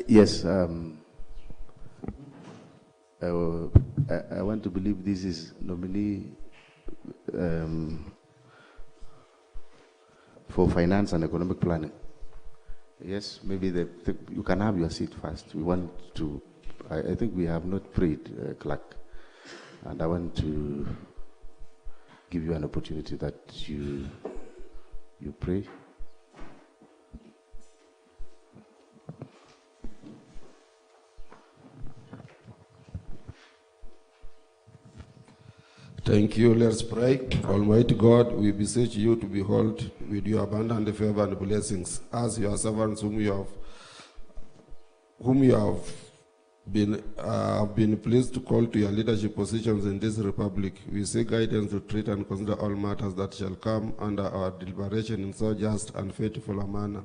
Yes, I want to believe this is nominee for finance and economic planning. Yes, maybe you can have your seat first. We want to, I think we have not prayed, clerk, and I want to give you an opportunity that you pray. Thank you. Let's pray. Almighty God, we beseech you to behold with your abundant favor and blessings as your servants whom you have been pleased to call to your leadership positions in this republic. We seek guidance to treat and consider all matters that shall come under our deliberation in so just and faithful a manner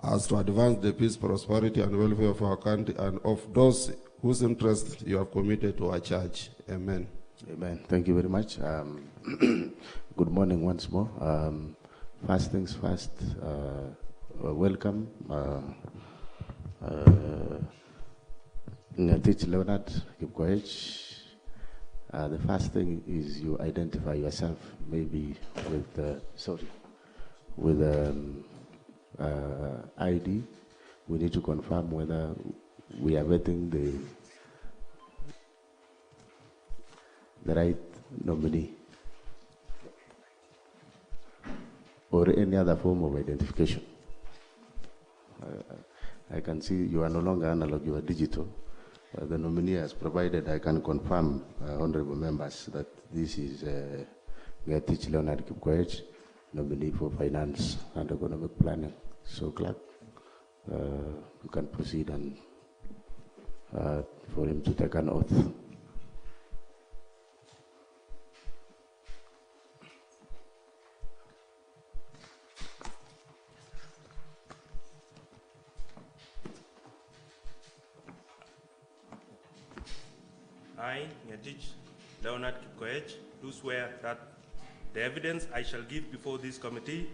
as to advance the peace, prosperity, and welfare of our country and of those whose interests you have committed to our church. Amen. Amen. Thank you very much. Good morning once more. First things first, welcome Ngetich, Leonard, Kipkoech. The first thing is you identify yourself, maybe with ID. We need to confirm whether we are vetting the right nominee or any other form of identification. I can see you are no longer analog, you are digital. The nominee has provided, I can confirm, honorable members, that this is Ngetich Leonard Kipkoech, nominee for finance and economic planning. So, clerk, you can proceed and for him to take an oath. I, Ngetich Leonard Kipkoech, do swear that the evidence I shall give before this committee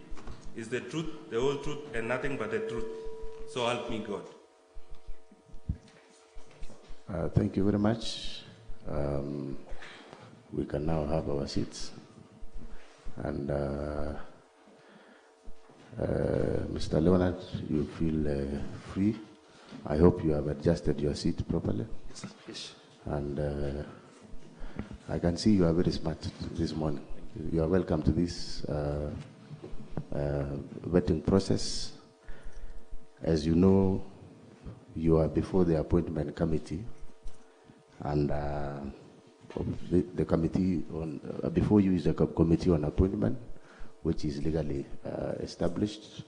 is the truth, the whole truth, and nothing but the truth. So help me God. Thank you very much. We can now have our seats. And Mr. Leonard, you feel free. I hope you have adjusted your seat properly. Yes. And I can see you are very smart this morning. You are welcome to this vetting process. As you know, you are before the appointment committee, and the committee on before you is the committee on appointment, which is legally established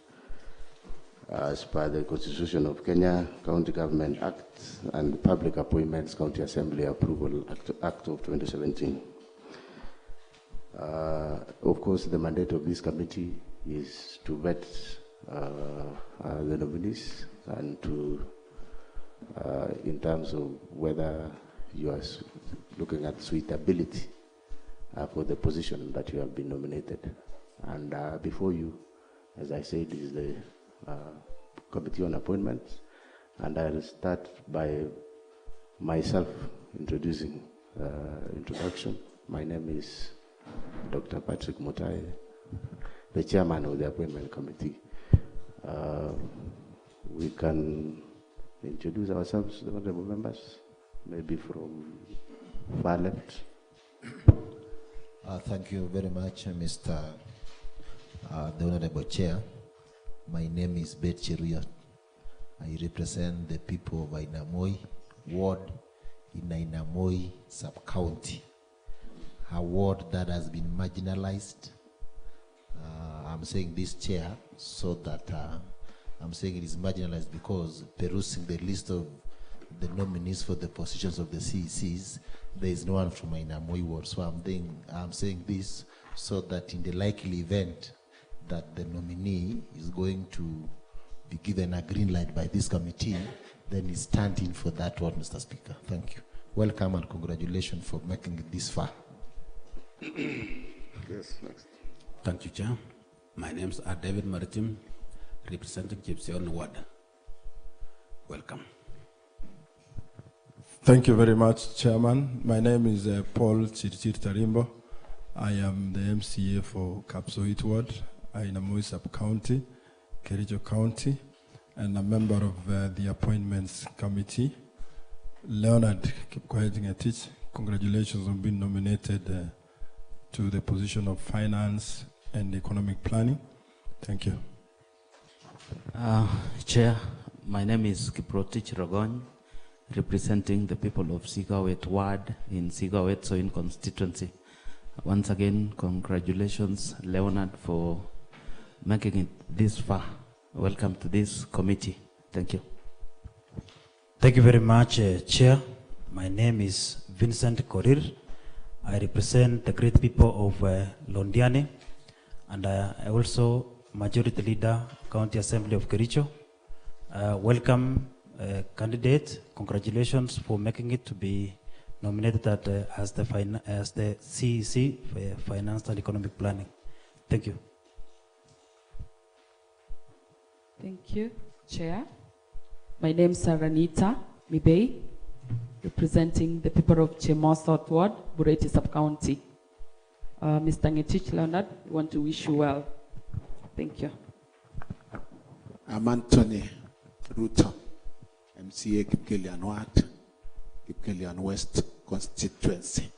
as per the Constitution of Kenya, County Government Act, and Public Appointments County Assembly Approval Act of 2017. Of course, the mandate of this committee is to vet the nominees and to, in terms of whether you are looking at suitability for the position that you have been nominated. And before you, as I said, is the Committee on Appointments, and I'll start by myself introduction. My name is Dr. Patrick Mutai, the chairman of the Appointment Committee. We can introduce ourselves, the honorable members, maybe from far left. Thank you very much, Mr. The Honorable Chair. My name is Bet Cheruiyot. I represent the people of Ainamoi ward in Ainamoi sub-county, a ward that has been marginalized. I'm saying this, Chair, so that I'm saying it is marginalized because perusing the list of the nominees for the positions of the CECs, there is no one from Ainamoi ward. So I'm saying this so that in the likely event that the nominee is going to be given a green light by this committee, then he's standing for that one, Mr. Speaker. Thank you. Welcome and congratulations for making it this far. Yes, next. Thank you, Chair. My name is David Maritim, representing Kipkoech Ward. Welcome. Thank you very much, Chairman. My name is Paul Chirchir Tarimbo. I am the MCA for Kapsoit Ward, Ainamoi Sub-County, Kericho County, and a member of the Appointments Committee. Leonard Kipkoech Ngetich, congratulations on being nominated to the position of Finance and Economic Planning. Thank you. Chair, my name is Kiprotich Rogony, representing the people of Sigawet Ward in Sigawet Soin constituency. Once again, congratulations, Leonard, for making it this far. Welcome to this committee. Thank you. Thank you very much, Chair. My name is Vincent Korir. I represent the great people of Londiane, and I also Majority Leader, County Assembly of Kericho. Welcome, candidate. Congratulations for making it to be nominated as the CEC Finance and Economic Planning. Thank you. Thank you, Chair. My name is Saranita Mibei, representing the people of Chemos South Ward, Bureti Sub-County. Mr. Ngetich Leonard, we want to wish you well. Thank you. I'm Anthony Ruto, MCA Kipkelian Ward, Kipkelian West constituency.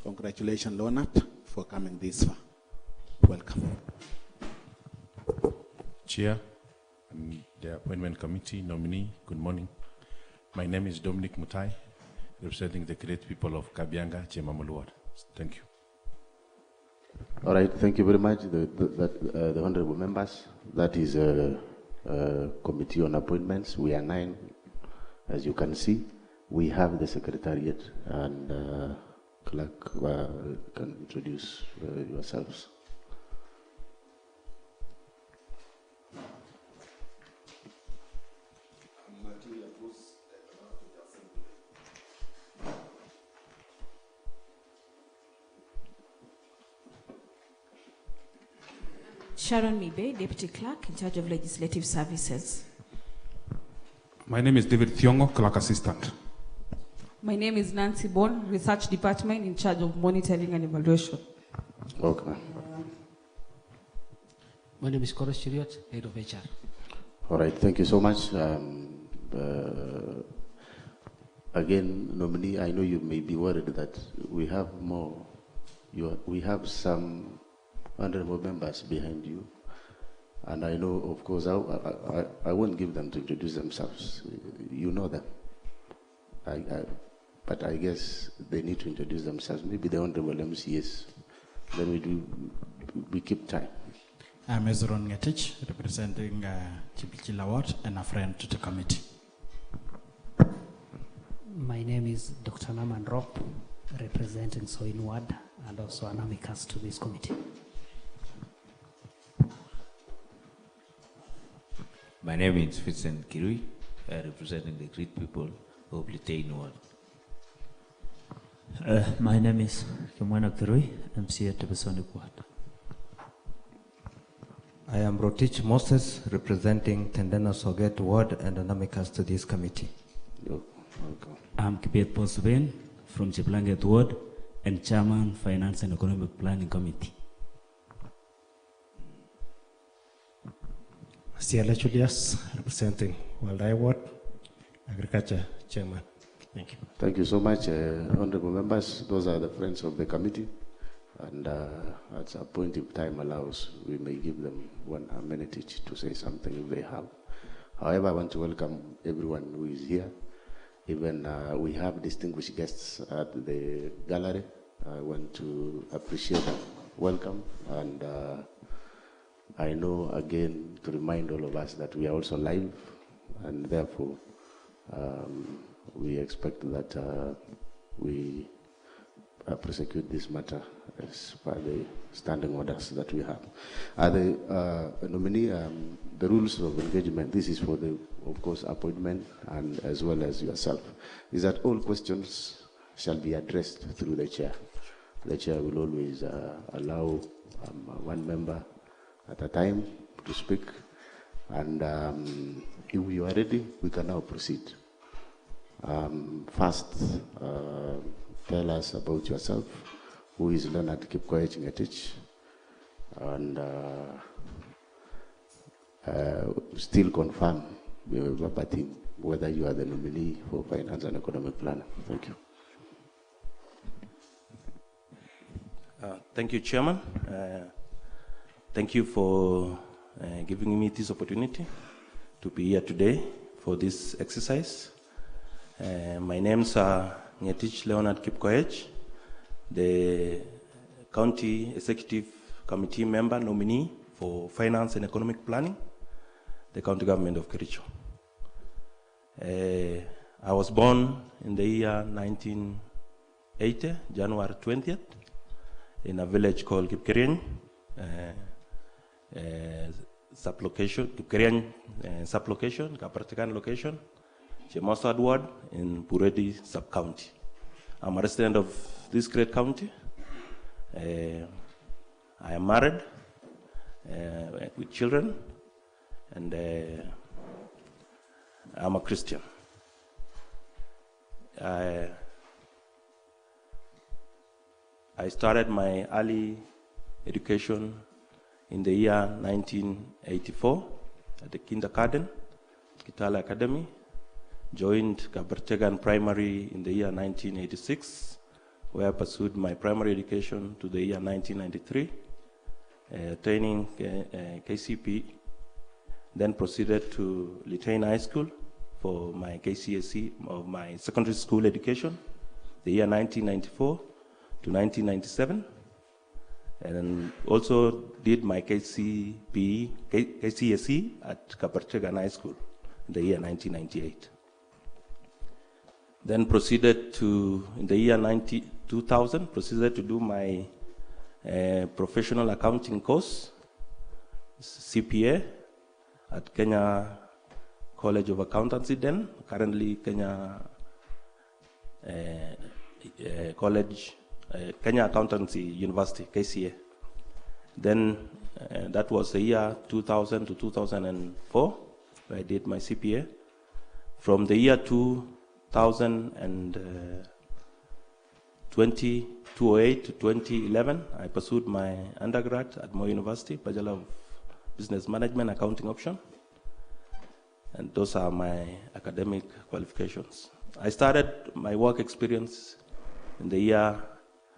Congratulations, Leonard, for coming this far. Welcome. Chair and the Appointment Committee nominee, good morning. My name is Dominic Mutai, representing the great people of Kabianga, Chemamulu Ward. Thank you. All right, thank you very much, the honorable members. That is a committee on appointments. We are 9, as you can see. We have the secretariat, and clerk can introduce yourselves. Sharon Mibe, Deputy Clerk in charge of Legislative Services. My name is David Thiongo, Clerk Assistant. My name is Nancy Bon, Research Department in charge of Monitoring and Evaluation. Okay. My name is Koros Chiriot, Head of HR. All right, thank you so much. Again, nominee, I know you may be worried that we have more. We have some honorable members behind you, and I know, of course, I won't give them to introduce themselves. You know them. But I guess they need to introduce themselves. Maybe the honorable MCS. Then we keep time. I'm Ezron Ngetich, representing Chibichila Ward and a friend to the committee. My name is Dr. Naman Rop, representing Soin Ward and also an amicus to this committee. My name is Vincent Kirui, representing the great people of Litein Ward. My name is Kimwana Kirui, MCA Tebesonic Ward. I am Rotich Moses, representing Tendena Soget Ward and an amicus to this committee. I'm Kibet Posben from Chiplanget Ward and Chairman, Finance and Economic Planning Committee. Siala Julius, representing Waldai Ward, Agriculture Chairman. Thank you. Thank you so much, honorable members. Those are the friends of the committee. And at a point, if time allows, we may give them 1 minute each to say something if they have. However, I want to welcome everyone who is here. Even we have distinguished guests at the gallery. I want to appreciate them. Welcome. And I know, again, to remind all of us that we are also live, and therefore we expect that we prosecute this matter as per the standing orders that we have. The nominee, the rules of engagement, this is for the, of course, appointment and as well as yourself, is that all questions shall be addressed through the chair. The chair will always allow 1 member at a time to speak, And if you are ready, we can now proceed. First, tell us about yourself. Who is Leonard Kipkoech Ngetich? And still confirm whether you are the nominee for Finance and Economic Planner. Thank you. Thank you, Chairman. Thank you for giving me this opportunity to be here today for this exercise. My name's Ngetich Leonard Kipkoech, the County Executive Committee member nominee for Finance and Economic Planning, the County Government of Kericho. I was born in the year 1980, January 20th, in a village called Kipkoech, sublocation, Kipkoech sublocation, Kapartikan location, Chemosad Ward in Buredi sub-county. I'm a resident of this great county. I am married with children, and I'm a Christian. I started my early education in the year 1984 at the kindergarten, Kitale Academy. Joined Kabartegan Primary in the year 1986, where I pursued my primary education to the year 1993, attaining KCP, then proceeded to Litane High School for my KCSE of my secondary school education, the year 1994 to 1997, and also did my KCSE at Kabartegan High School in the year 1998. Then proceeded to, in the year 2000, proceeded to do my professional accounting course, CPA, at Kenya College of Accountancy then, currently Kenya Kenya Accountancy University, KCA. Then that was the year 2000 to 2004, where I did my CPA. From the year 2008 to 2011, I pursued my undergrad at Moi University, Bachelor of Business Management, Accounting option. And those are my academic qualifications. I started my work experience in the year,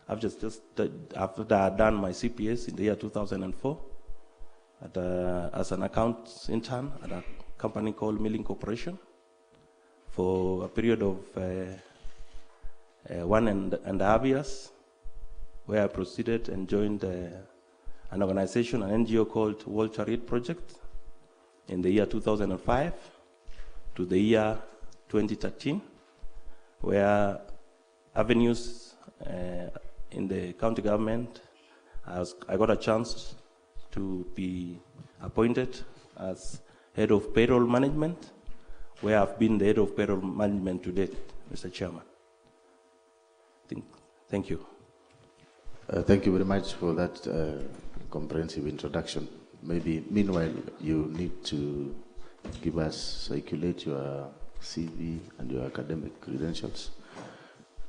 after I had done my CPS in the year 2004, as an accounts intern at a company called Milling Corporation, for a period of 1.5 years, where I proceeded and joined an organization, an NGO called World Chariot Project in the year 2005 to the year 2013, where avenues in the county government, I got a chance to be appointed as head of payroll management, where I've been the head of payroll management to date, Mr. Chairman. Thank you. Thank you very much for that comprehensive introduction. Maybe, meanwhile, you need to circulate your CV and your academic credentials.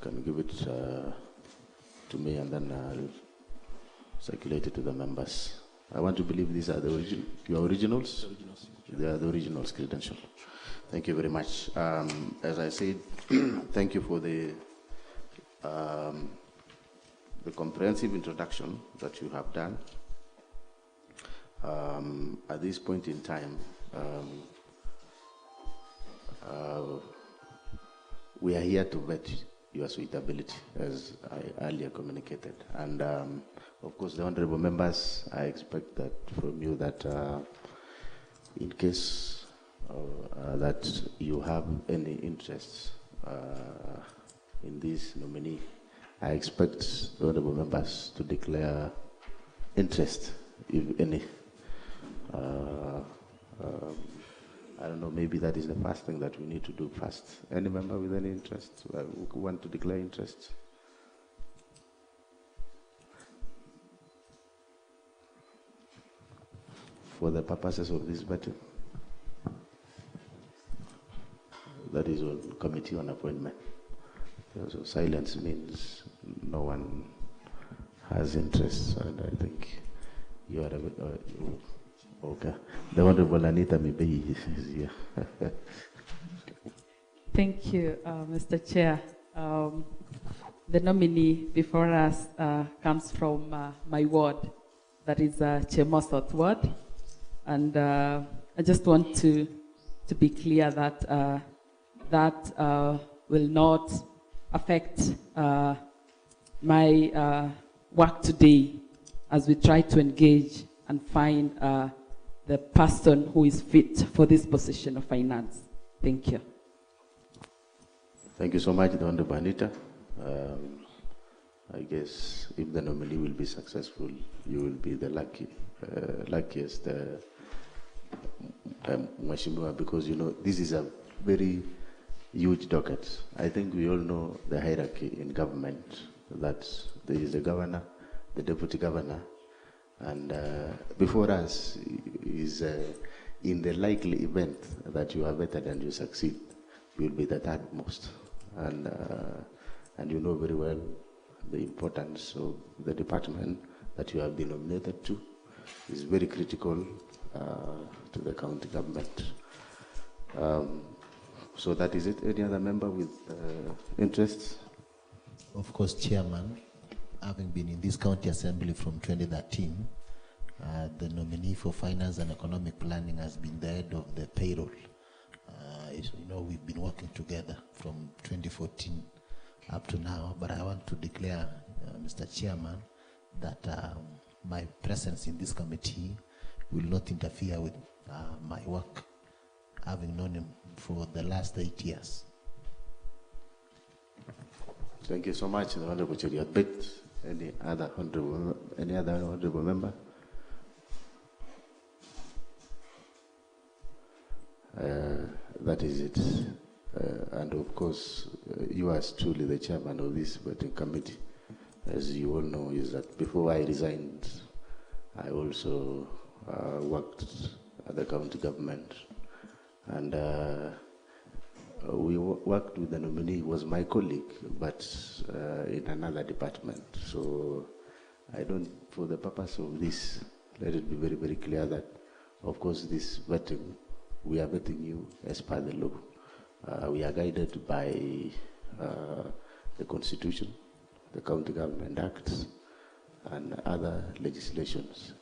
Can you give it to me, and then I'll circulate it to the members. I want to believe these are your originals. They are the originals credentials. Thank you very much. As I said, thank you for the comprehensive introduction that you have done. At this point in time, we are here to vet your suitability, as I earlier communicated. And of course, the honorable members, I expect that from you that in case that you have any interest in this nominee, I expect the honorable members to declare interest, if any. I don't know, maybe that is the first thing that we need to do first. Any member with any interest who want to declare interest? For the purposes of this battle. committee on appointment. So silence means no one has interest, and I think you are okay. The Honorable Anita Mibei is here. Thank you, Mr. Chair. The nominee before us comes from my ward, that is Chemosot ward. And I just want to be clear that that will not affect my work today as we try to engage and find the person who is fit for this position of finance. Thank you. Thank you so much, the Honorable Anita. I guess if the nominee will be successful, you will be the luckiest Mheshimiwa, because you know this is a very huge docket. I think we all know the hierarchy in government, that there is the governor, the deputy governor, and before us is in the likely event that you are vetted and you succeed, you will be the third most. And you know very well the importance of the department that you have been nominated to is very critical to the county government. So that is it. Any other member with interests? Of course, Chairman, having been in this county assembly from 2013, the nominee for finance and economic planning has been the head of the payroll. You know, we've been working together from 2014 up to now, but I want to declare, Mr. Chairman, that my presence in this committee will not interfere with my work, having known him for the last 8 years. Thank you so much, the Honorable Cheriot. But any other honorable member? That is it. And of course, you as truly the chairman of this voting committee, as you all know, is that before I resigned, I also worked at the county government. And we worked with the nominee, who was my colleague, but in another department. So I don't, for the purpose of this, let it be very, very clear that, of course, this vetting, we are vetting you as per the law. We are guided by the Constitution, the County Government Acts, and other legislations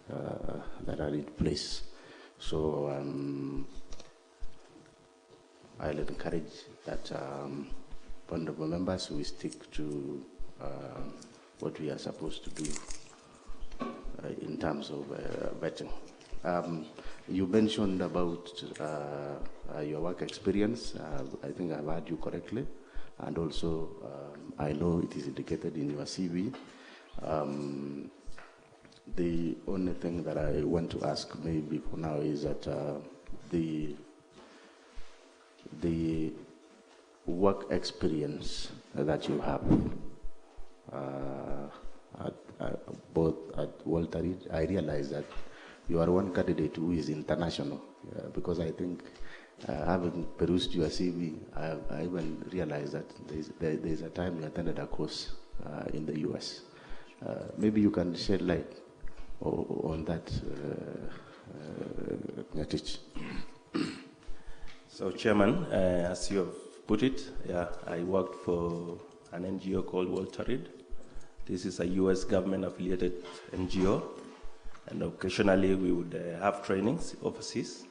that are in place. So I'll encourage that honorable members, we stick to what we are supposed to do in terms of vetting. You mentioned about your work experience. I think I've heard you correctly. And also, I know it is indicated in your CV. The only thing that I want to ask maybe for now is that the work experience that you have both at Walter Reed, I realize that you are one candidate who is international, because I think having perused your CV, I even realized that there is a time you attended a course in the US. Maybe you can shed light on that, Ngetich. So, Chairman, as you have put it, I worked for an NGO called Walter Reed. This is a US government-affiliated NGO, and occasionally we would have trainings overseas.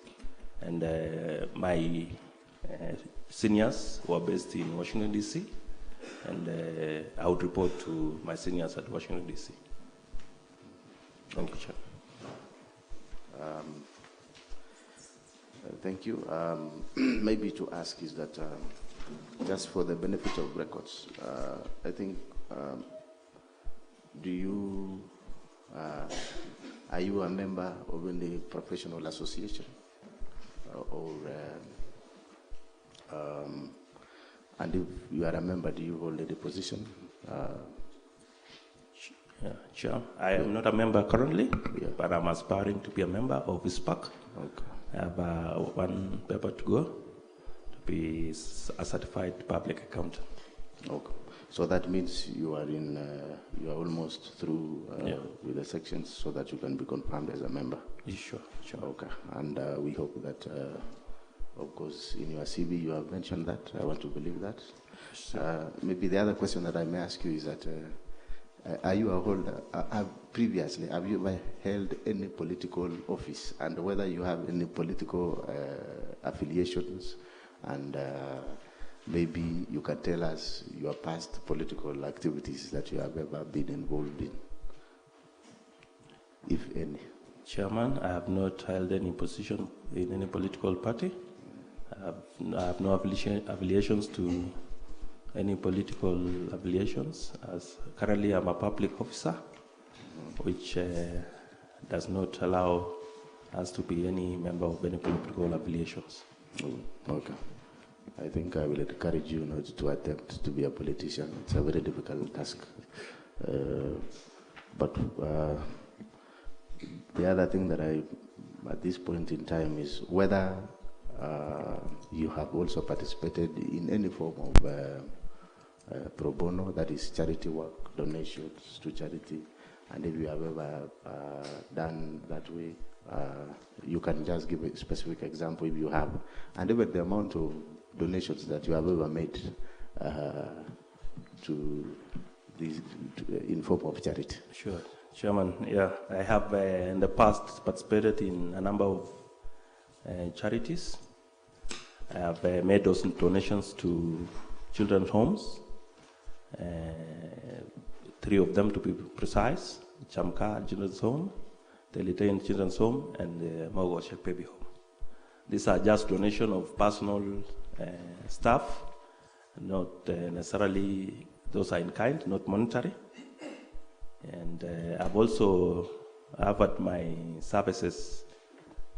And my seniors were based in Washington, D.C., and I would report to my seniors at Washington, D.C. Thank you, Chair. Thank you. Maybe to ask is that, just for the benefit of records, I think, are you a member of any professional association? And if you are a member, do you hold any position? Sure. I am not a member currently, but I'm aspiring to be a member of ISPAC. Okay. I have one paper to go to be a certified public accountant. Okay. So that means you are you are almost through with the sections, so that you can be confirmed as a member. Sure. Okay. And we hope that, of course, in your CV you have mentioned that. I want to believe that. Sure. Maybe the other question that I may ask you is that, are you a holder? Previously, have you ever held any political office, and whether you have any political affiliations, and maybe you can tell us your past political activities that you have ever been involved in, if any. Chairman, I have not held any position in any political party. I have no affiliations to any political affiliations. As currently, I'm a public officer, which does not allow us to be any member of any political affiliations. Okay. I think I will encourage you not to attempt to be a politician. It's a very difficult task. But the other thing that at this point in time, is whether you have also participated in any form of pro bono, that is charity work, donations to charity, and if you have ever done that way, you can just give a specific example if you have, and even the amount of donations that you have ever made to these in form of charity. Sure, Chairman. Yeah, I have in the past participated in a number of charities. I have made those donations to children's homes, 3 of them to be precise: Chamka Children's Home, the Litain Children's Home, and the Mogoshek Baby Home. These are just donation of personal stuff, not necessarily, those are in kind, not monetary. And I've also offered my services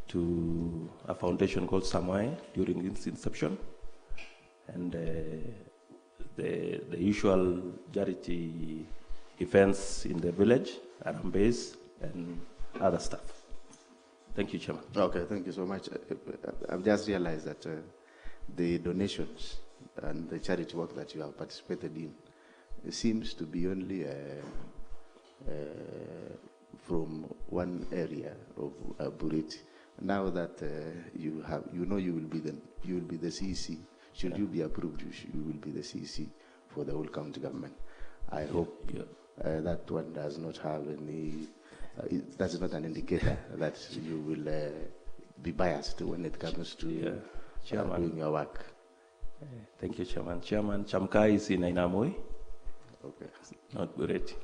to a foundation called Samoe during its inception, and the usual charity events in the village, Arambase, and other stuff. Thank you, Chairman. Okay, thank you so much. I've just realized that the donations and the charity work that you have participated in, it seems to be only from one area of Bureti. Now that you will be the CEC. Should you be approved, you will be the CEC for the whole county government. I hope that one does not have any. That's not an indicator that you will be biased when it comes to doing your work. Thank you, Chairman. Chairman, Chamka is in Ainamoi. Okay. Not Bureti.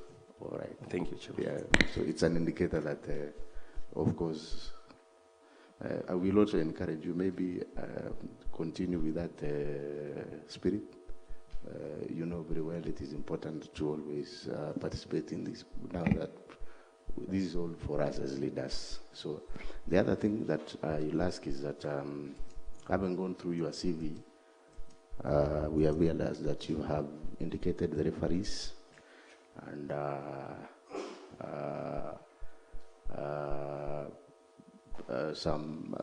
All right. Thank you, Chairman. Yeah. So it's an indicator that, of course, I will also encourage you, maybe continue with that spirit. You know very well it is important to always participate in this. Now that this is all for us as leaders. So the other thing that you'll ask is that, having gone through your CV, we have realized that you have indicated the referees and some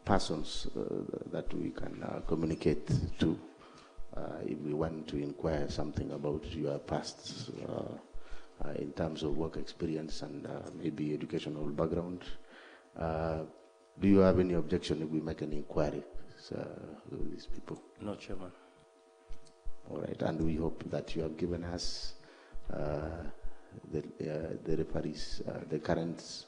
persons that we can communicate to if we want to inquire something about your past in terms of work experience and maybe educational background. Do you have any objection if we make an inquiry with these people? No, Chairman. All right, and we hope that you have given us the referees, the current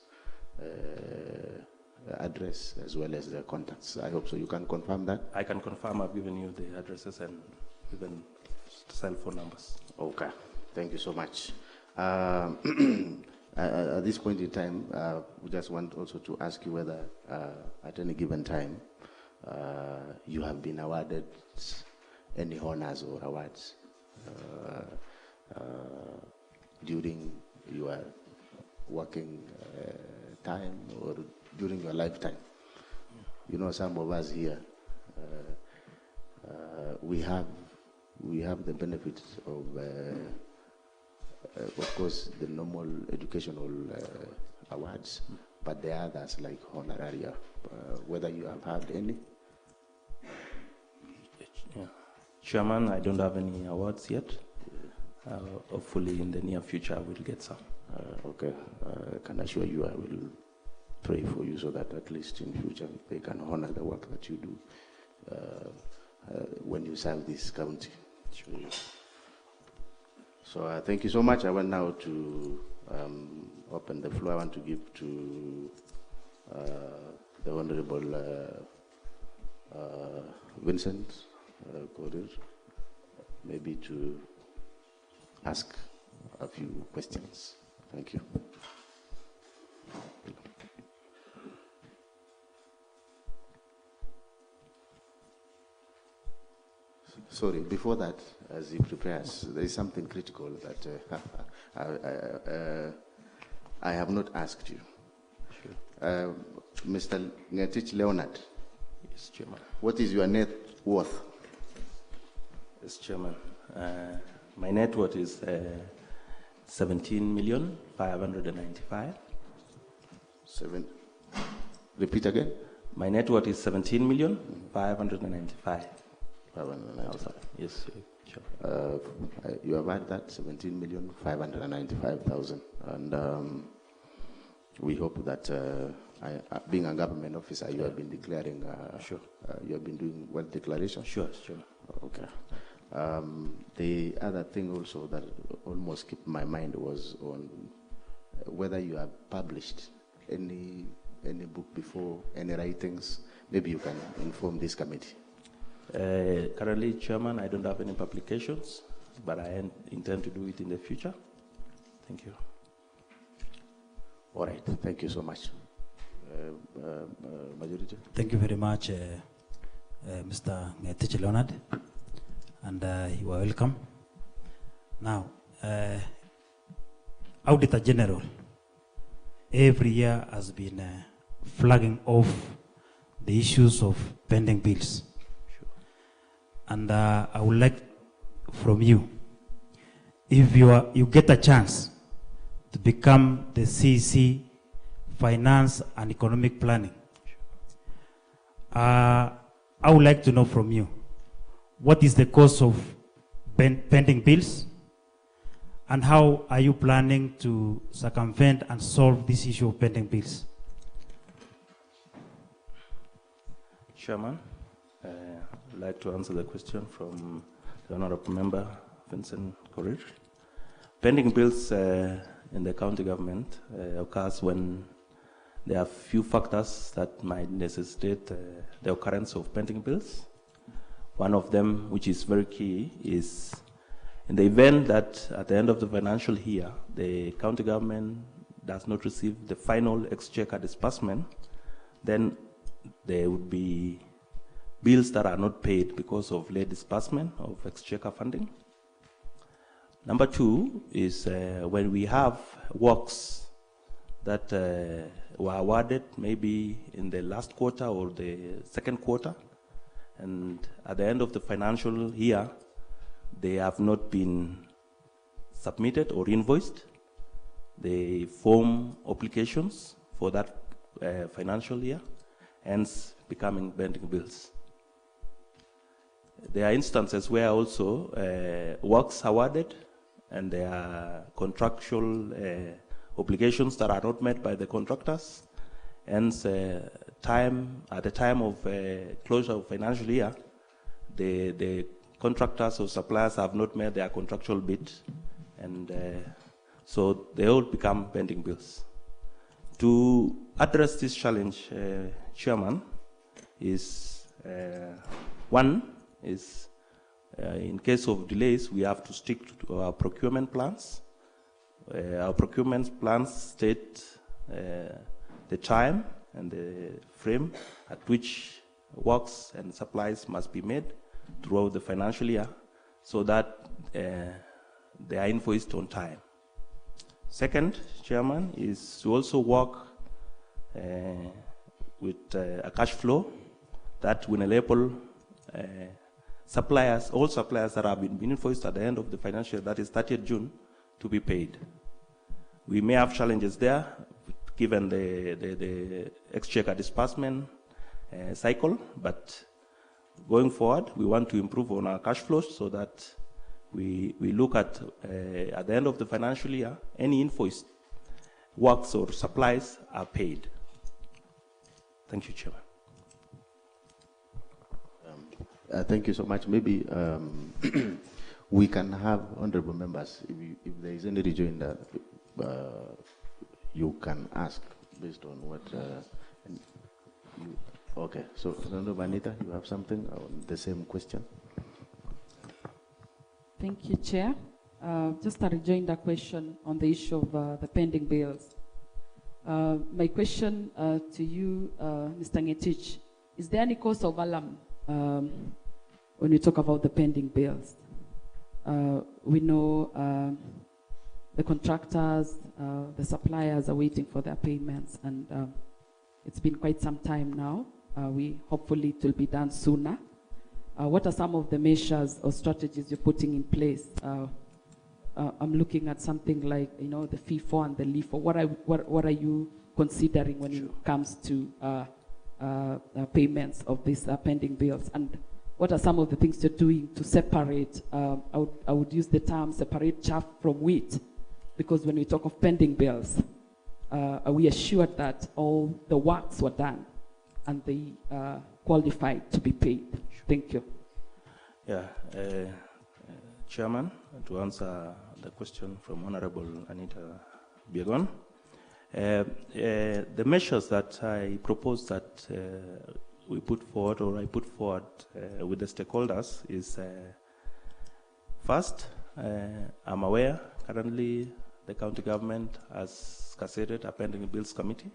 address as well as the contacts. I hope so. You can confirm that? I can confirm. I've given you the addresses and even cell phone numbers. Okay. Thank you so much. At this point in time, we just want also to ask you whether at any given time you have been awarded any honors or awards during your working time or during your lifetime. You know, some of us here, we have the benefit of course, the normal educational awards, but there are others like honoraria. Whether you have had any? Yeah. Chairman, I don't have any awards yet. Hopefully in the near future I will get some. Okay. I can assure you I will pray for you so that at least in future they can honor the work that you do when you serve this county. Sure. So thank you so much. I want now to open the floor. I want to give to the Honorable Vincent Korir, maybe to ask a few questions. Thank you. Sorry, before that, as he prepares, there is something critical that I have not asked you. Sure. Mr. Ngetich Leonard. Yes, Chairman. What is your net worth? Yes, Chairman. My net worth is 17,595,000. Repeat again. My net worth is 17,595,000. Yes, sure. You have had that 17,595,000, and we hope that being a government officer, you have been declaring. Sure. You have been doing wealth declaration. Sure. Okay. The other thing also that almost kept my mind was on whether you have published any book before, any writings. Maybe you can inform this committee. Currently, Chairman, I don't have any publications, but I intend to do it in the future. Thank you. All right. Thank you so much. Majority. Thank you very much, Mr. Ngetich Leonard, and you are welcome. Now, Auditor General every year has been flagging off the issues of pending bills. And I would like from you, if you get a chance to become the CEC Finance and Economic Planning, I would like to know from you, what is the cause of pending bills, and how are you planning to circumvent and solve this issue of pending bills? Chairman, I'd like to answer the question from the Honorable Member Vincent Korir. Pending bills in the county government occurs when there are few factors that might necessitate the occurrence of pending bills. One of them, which is very key, is in the event that at the end of the financial year, the county government does not receive the final exchequer disbursement, then there would be bills that are not paid because of late disbursement of exchequer funding. Number two is when we have works that were awarded maybe in the last quarter or the second quarter, and at the end of the financial year, they have not been submitted or invoiced. They form obligations for that financial year, hence becoming pending bills. There are instances where also works awarded and there are contractual obligations that are not met by the contractors. Hence, at the time of closure of financial year, the contractors or suppliers have not met their contractual bid, and so they all become pending bills. To address this challenge, Chairman, is one is in case of delays, we have to stick to our procurement plans. Our procurement plans state the time and the frame at which works and supplies must be made throughout the financial year so that they are invoiced on time. Second, Chairman, is to also work with a cash flow that will enable suppliers, all suppliers that have been invoiced at the end of the financial year, that is 30th June, to be paid. We may have challenges there given the exchequer disbursement cycle, but going forward, we want to improve on our cash flows so that we look at the end of the financial year, any invoice, works or supplies are paid. Thank you, Chairman. Thank you so much. Maybe we can have honorable members, if there is any rejoinder, you can ask based on what okay, so Honorable Anita, you have something on the same question? Thank you, Chair. Just a rejoinder question on the issue of the pending bills. My question to you, Mr. Ngetich, is there any cause of alarm when you talk about the pending bills? We know the contractors, the suppliers are waiting for their payments, and it's been quite some time now. Hopefully it will be done sooner. What are some of the measures or strategies you're putting in place? I'm looking at something like, the FIFO and the LIFO. What are you considering when it comes to payments of these pending bills? And what are some of the things you're doing to separate, I would use the term separate chaff from wheat, because when we talk of pending bills, are we assured that all the works were done and they qualified to be paid? Thank you. Yeah, Chairman, to answer the question from Honorable Anita Biegon, the measures that I propose that we put forward, or I put forward with the stakeholders is, first, I'm aware currently the county government has gazetted a pending bills committee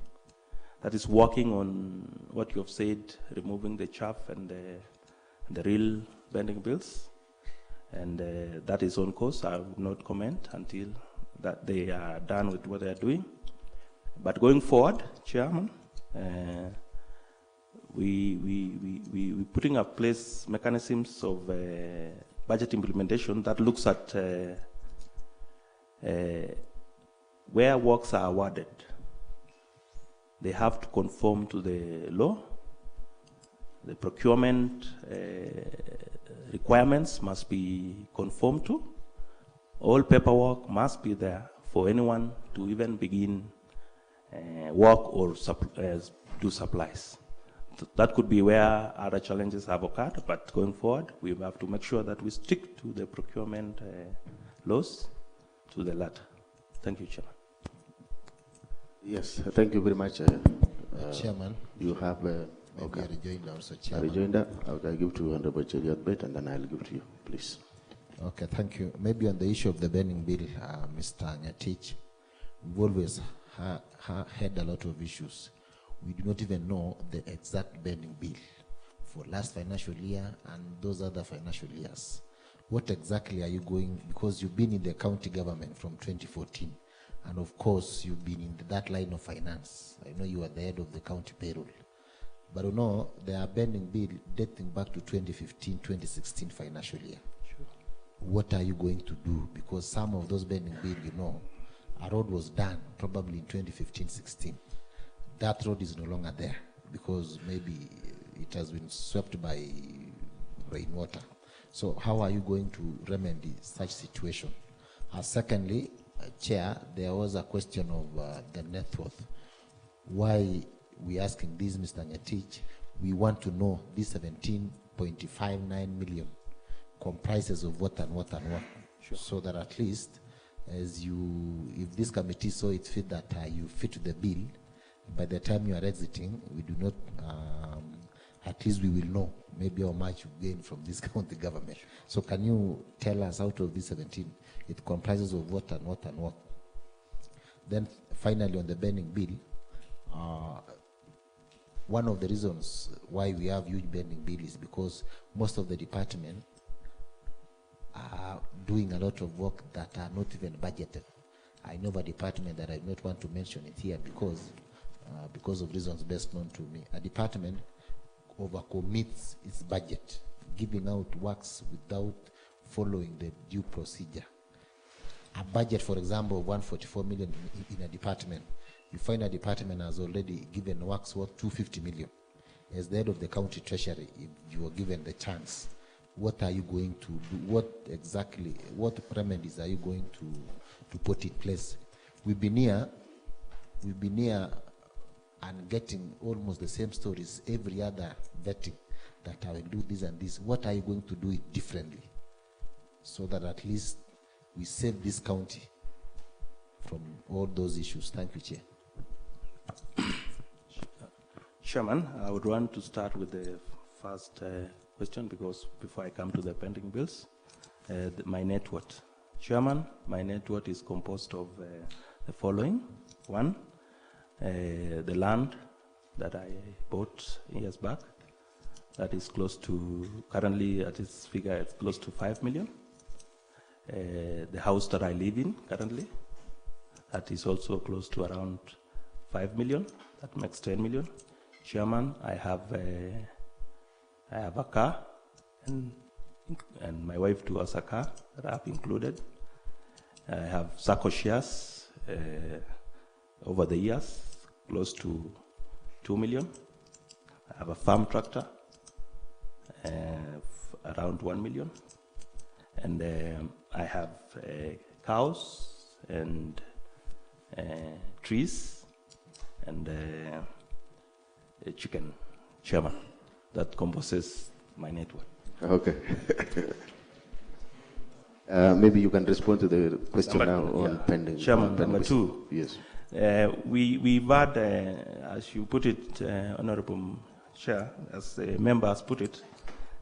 that is working on what you have said, removing the chaff and the real pending bills. And that is on course. I will not comment until that they are done with what they are doing. But going forward, Chairman, we putting up place mechanisms of budget implementation that looks at where works are awarded. They have to conform to the law. The procurement requirements must be conformed to. All paperwork must be there for anyone to even begin work or do supplies. That could be where other challenges have occurred, but going forward, we have to make sure that we stick to the procurement laws to the latter. Thank you, Chairman. Yes, thank you very much. Chairman, you have maybe a rejoinder also, Chairman. A rejoinder, I'll give to Honorable Cheriot Bet, and then I'll give to you, please. Okay, thank you. Maybe on the issue of the burning bill, Mr. Ngetich, we've always had a lot of issues. We do not even know the exact burning bill for last financial year and those other financial years. What exactly are you going, because you've been in the county government from 2014, and of course you've been in that line of finance. I know you are the head of the county payroll. But you know, there are burning bill dating back to 2015, 2016 financial year. Sure. What are you going to do? Because some of those burning bill, a road was done probably in 2015-16. That road is no longer there because maybe it has been swept by rainwater. So how are you going to remedy such situation? Secondly, Chair, there was a question of the net worth. Why we asking this, Mr. Ngetich? We want to know this 17.59 million comprises of what and what and what. Sure. So that at least, if this committee saw it fit that you fit the bill, by the time you are exiting, we do not, at least we will know maybe how much you gain from this county government. So can you tell us out of this 17, it comprises of what and what and what? Then finally on the burning bill, one of the reasons why we have huge burning bill is because most of the department are doing a lot of work that are not even budgeted. I know of a department that I do not want to mention it here because of reasons best known to me. A department overcommits its budget, giving out works without following the due procedure. A budget, for example, of 144 million in a department. You find a department has already given works worth 250 million. as the head of the county treasury, if you are given the chance, what are you going to do? What remedies are you going to put in place? We've been here and getting almost the same stories every other vetting, that I will do this and this. What are you going to do it differently, so that at least we save this county from all those issues? Thank you, Chair. Chairman, I would want to start with the first question, because before I come to the pending bills, my net worth. Chairman, my net worth is composed of the following. One, the land that I bought years back, that is close to, currently at its figure, it's close to 5 million. The house that I live in currently, that is also close to around 5 million, that makes 10 million. Chairman, I have a car, and my wife too has a car that I've included. I have SACCO shares over the years, close to 2 million. I have a farm tractor, around 1 million. And I have cows and trees and a chicken. Chairman, that composes my network. Okay. Maybe you can respond to the question on pending. Chairman, number two. Yes. We've had, as you put it, Honorable Chair, as the member has put it,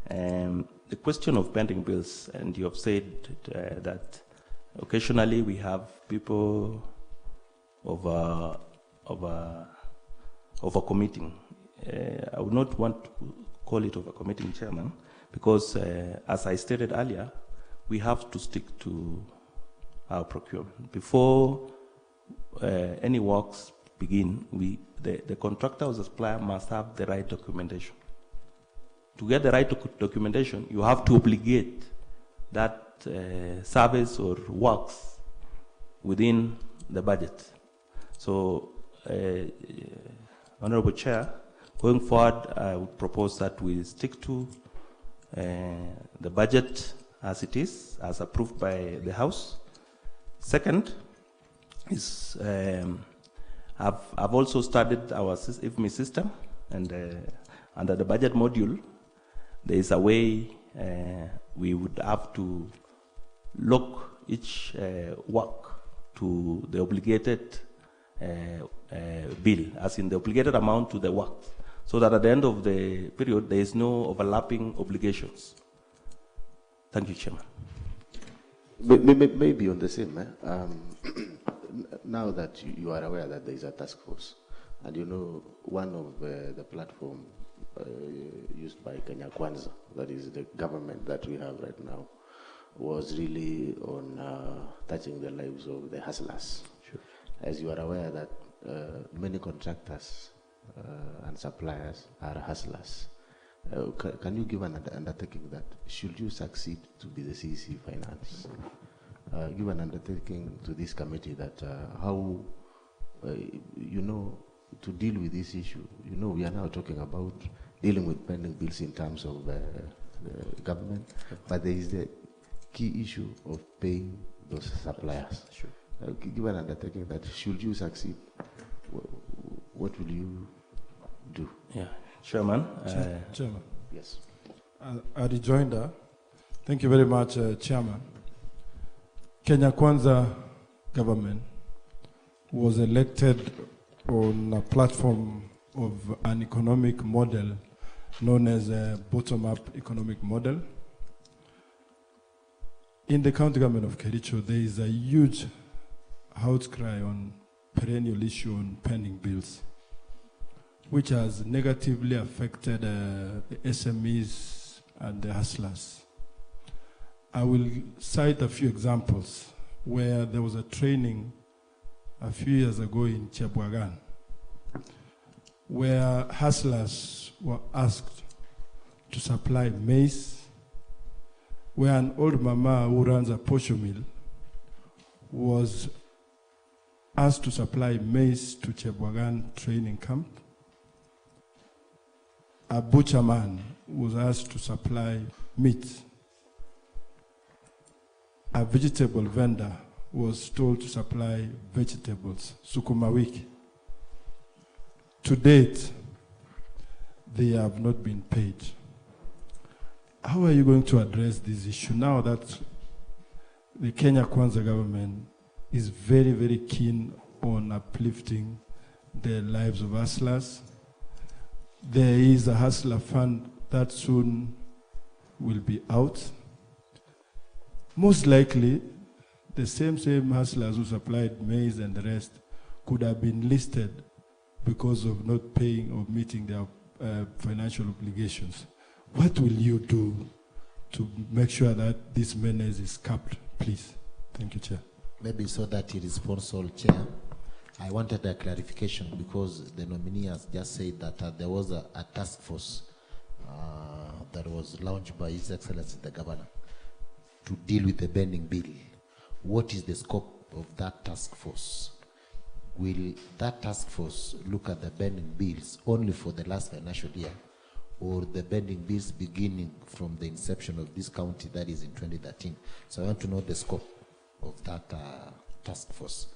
the question of pending bills, and you have said that occasionally we have people overcommitting. I would not want to call it overcommitting, Chairman, because as I stated earlier, we have to stick to our procurement. Before any works begin, the contractor or the supplier must have the right documentation. To get the right documentation, you have to obligate that service or works within the budget. So, Honorable Chair, going forward, I would propose that we stick to the budget as it is, as approved by the House. Second is, I've also studied our IFMI system, and under the budget module, there is a way we would have to lock each work to the obligated bill, as in the obligated amount to the work, so that at the end of the period there is no overlapping obligations. Thank you, Chairman. Maybe on the same, now that you are aware that there is a task force, and you know one of the platform used by Kenya Kwanza, that is the government that we have right now, was really on touching the lives of the hustlers. Sure. As you are aware that many contractors and suppliers are hustlers. Can you give an undertaking that should you succeed to be the CEC Finance, give an undertaking to this committee that how, to deal with this issue? We are now talking about dealing with pending bills in terms of the government, but there is the key issue of paying those suppliers. Sure. Give an undertaking that should you succeed, what will you do? Yeah, Chairman. Chairman. Yes. A rejoinder. Thank you very much, Chairman. Kenya Kwanza government was elected on a platform of an economic model known as a bottom-up economic model. In the county government of Kericho, there is a huge outcry on perennial issue on pending bills, which has negatively affected the SMEs and the hustlers. I will cite a few examples where there was a training a few years ago in Chebwagan, where hustlers were asked to supply maize, where an old mama who runs a posho mill was asked to supply maize to Chebwagan training camp. a butcherman was asked to supply meat. A vegetable vendor was told to supply vegetables, sukuma wiki. To date, they have not been paid. How are you going to address this issue now that the Kenya Kwanza government is very, very keen on uplifting the lives of hustlers? There is a hustler fund that soon will be out. Most likely, the same hustlers who supplied maize and the rest could have been listed because of not paying or meeting their financial obligations. What will you do to make sure that this menace is capped, please? Thank you, Chair. Maybe so that he responds all, Chair. I wanted a clarification because the nominee has just said that there was a task force that was launched by His Excellency the Governor to deal with the bending bill. What is the scope of that task force? Will that task force look at the bending bills only for the last financial year, or the bending bills beginning from the inception of this county, that is in 2013? So I want to know the scope of that task force.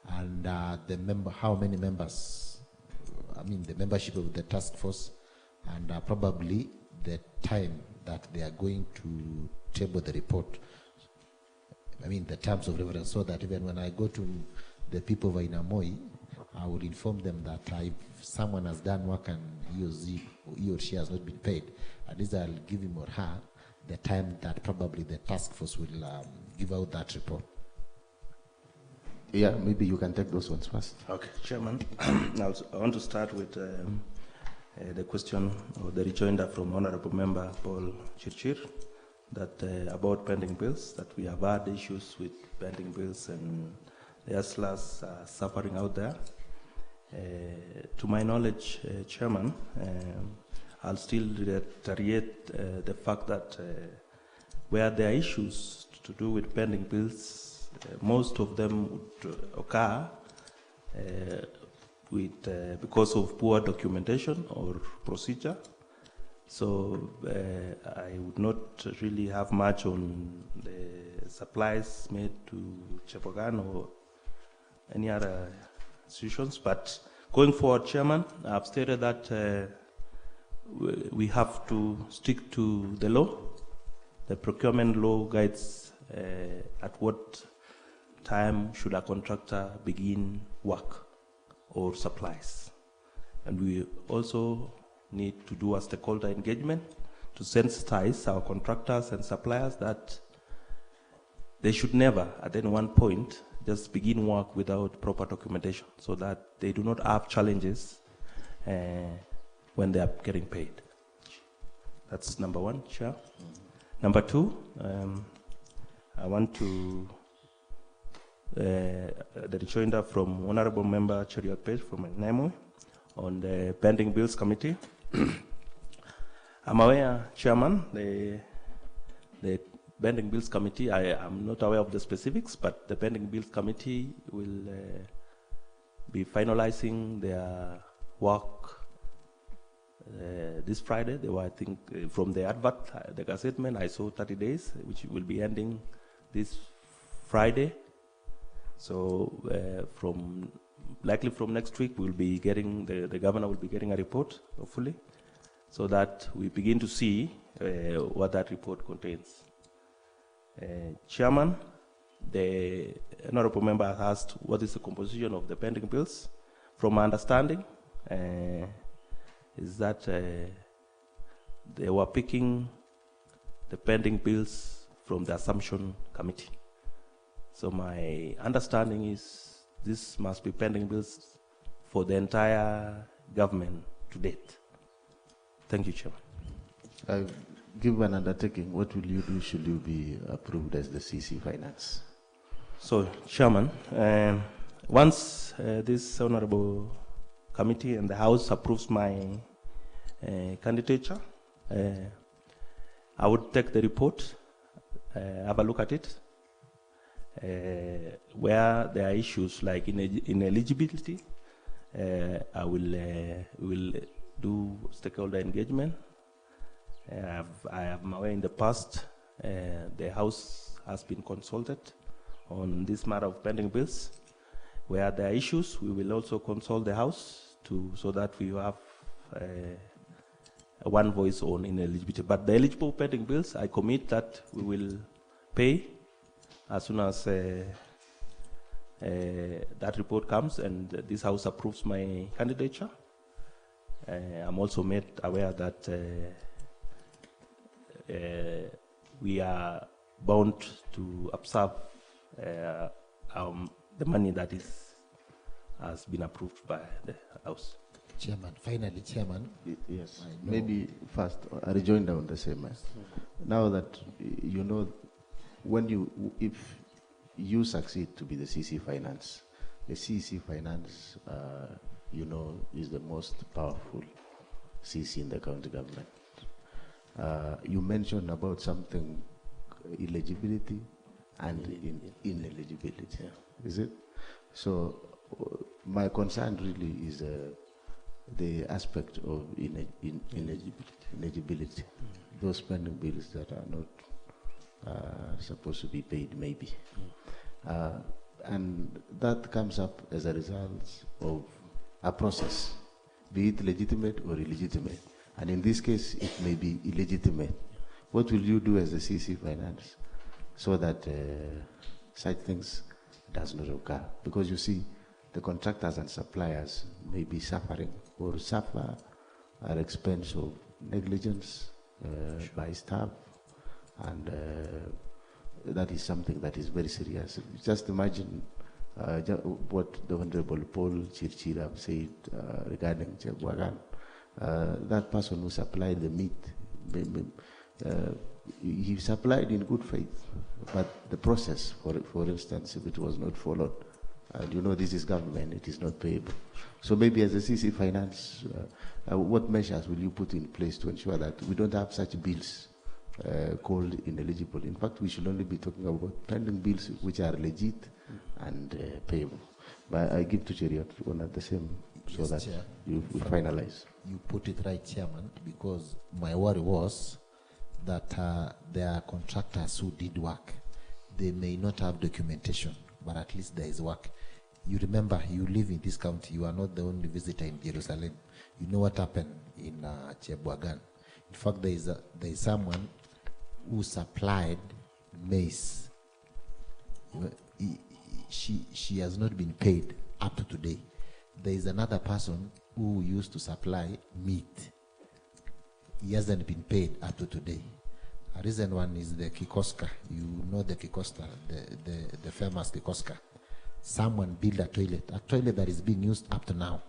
And how many members, the membership of the task force, and probably the time that they are going to table the report. The terms of reference, so that even when I go to the people of Ainamoi, I will inform them that if someone has done work and he or she has not been paid, at least I'll give him or her the time that probably the task force will give out that report. Yeah, maybe you can take those ones first. Okay, Chairman. I want to start with the question or the rejoinder from Honorable Member Paul Chirchir that about pending bills, that we have had issues with pending bills and the hustlers suffering out there. To my knowledge, Chairman, I'll still reiterate the fact that where there are issues to do with pending bills, most of them would occur because of poor documentation or procedure. So I would not really have much on the supplies made to Chepogan or any other institutions. But going forward, Chairman, I've stated that we have to stick to the law. The procurement law guides at what time should a contractor begin work or supplies. And we also need to do a stakeholder engagement to sensitize our contractors and suppliers that they should never, at any one point, just begin work without proper documentation, so that they do not have challenges when they are getting paid. That's number one, Chair. Number two, I want to the rejoinder from Honorable Member Cheriot Page from Nemo on the Pending Bills Committee. I'm aware, Chairman, the Pending Bills Committee, I am not aware of the specifics, but the Pending Bills Committee will be finalizing their work this Friday. They were, I think, from the advert, the gazettement, I saw 30 days, which will be ending this Friday. So likely from next week, we'll be getting, the governor will be getting a report, hopefully, so that we begin to see what that report contains. Chairman, the honorable member has asked what is the composition of the pending bills. From my understanding, is that they were picking the pending bills from the Assumption Committee. So my understanding is this must be pending bills for the entire government to date. Thank you, Chairman. I've given an undertaking. What will you do should you be approved as the CC Finance? So, Chairman, once this honorable committee and the House approves my candidature, I would take the report, have a look at it, where there are issues like ineligibility, I will do stakeholder engagement. I am aware in the past the House has been consulted on this matter of pending bills. Where there are issues, we will also consult the House so that we have one voice on ineligibility. But the eligible pending bills, I commit that we will pay as soon as that report comes and this House approves my candidature. I'm also made aware that we are bound to observe the money that has been approved by the House. Chairman, finally, Chairman. Yes, maybe first, I rejoin down the same. Now that you know, if you succeed to be the CEC Finance, the CEC Finance, is the most powerful CEC in the county government. You mentioned about something, eligibility and ineligibility. Is it? So my concern really is the aspect of ineligibility. Those spending bills that are not supposed to be paid, maybe. And that comes up as a result of a process, be it legitimate or illegitimate. And in this case, it may be illegitimate. What will you do as a CEC Finance so that such things does not occur? Because you see, the contractors and suppliers may be suffering or suffer at expense of negligence by staff, and that is something that is very serious. Just imagine what the Honorable Paul Chirchira said regarding Chebwagan. That person who supplied the meat, he supplied in good faith, but the process, for instance, if it was not followed, and you know this is government, it is not payable. So maybe as a CEC Finance, what measures will you put in place to ensure that we don't have such bills called ineligible? In fact, we should only be talking about pending bills which are legit and payable. But I give to Cheriot one at the same, so yes, that Chair, you finalize. You put it right, Chairman, because my worry was that there are contractors who did work. They may not have documentation, but at least there is work. You remember, you live in this county. You are not the only visitor in Jerusalem. You know what happened in Chebwagan. In fact, there is someone who supplied maize. She has not been paid up to today. There is another person who used to supply meat. He hasn't been paid up to today. A recent one is the Kikoska. You know the Kikoska, the famous Kikoska. Someone built a toilet that is being used up to now.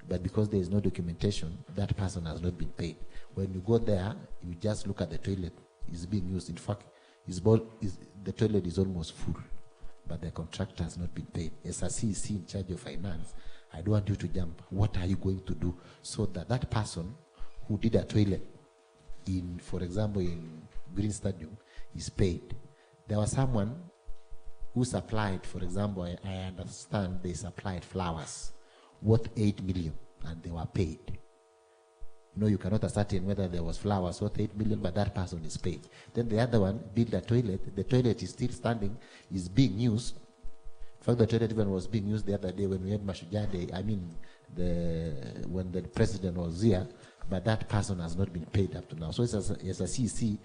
But because there is no documentation, that person has not been paid. When you go there, you just look at the toilet. It's being used. In fact, the toilet is almost full, but the contractor has not been paid. As a CEC in charge of finance, I don't want you to jump. What are you going to do so that that person who did a toilet in, for example, in Green Stadium is paid? There was someone who supplied, for example, I understand they supplied flowers worth 8 million and they were paid. You know, you cannot ascertain whether there was flowers worth 8 million, but that person is paid. Then the other one built a toilet. The toilet is still standing, is being used. In fact, the toilet even was being used the other day when we had Mashujaa Day. I mean, when the president was here, but that person has not been paid up to now. So as a CEC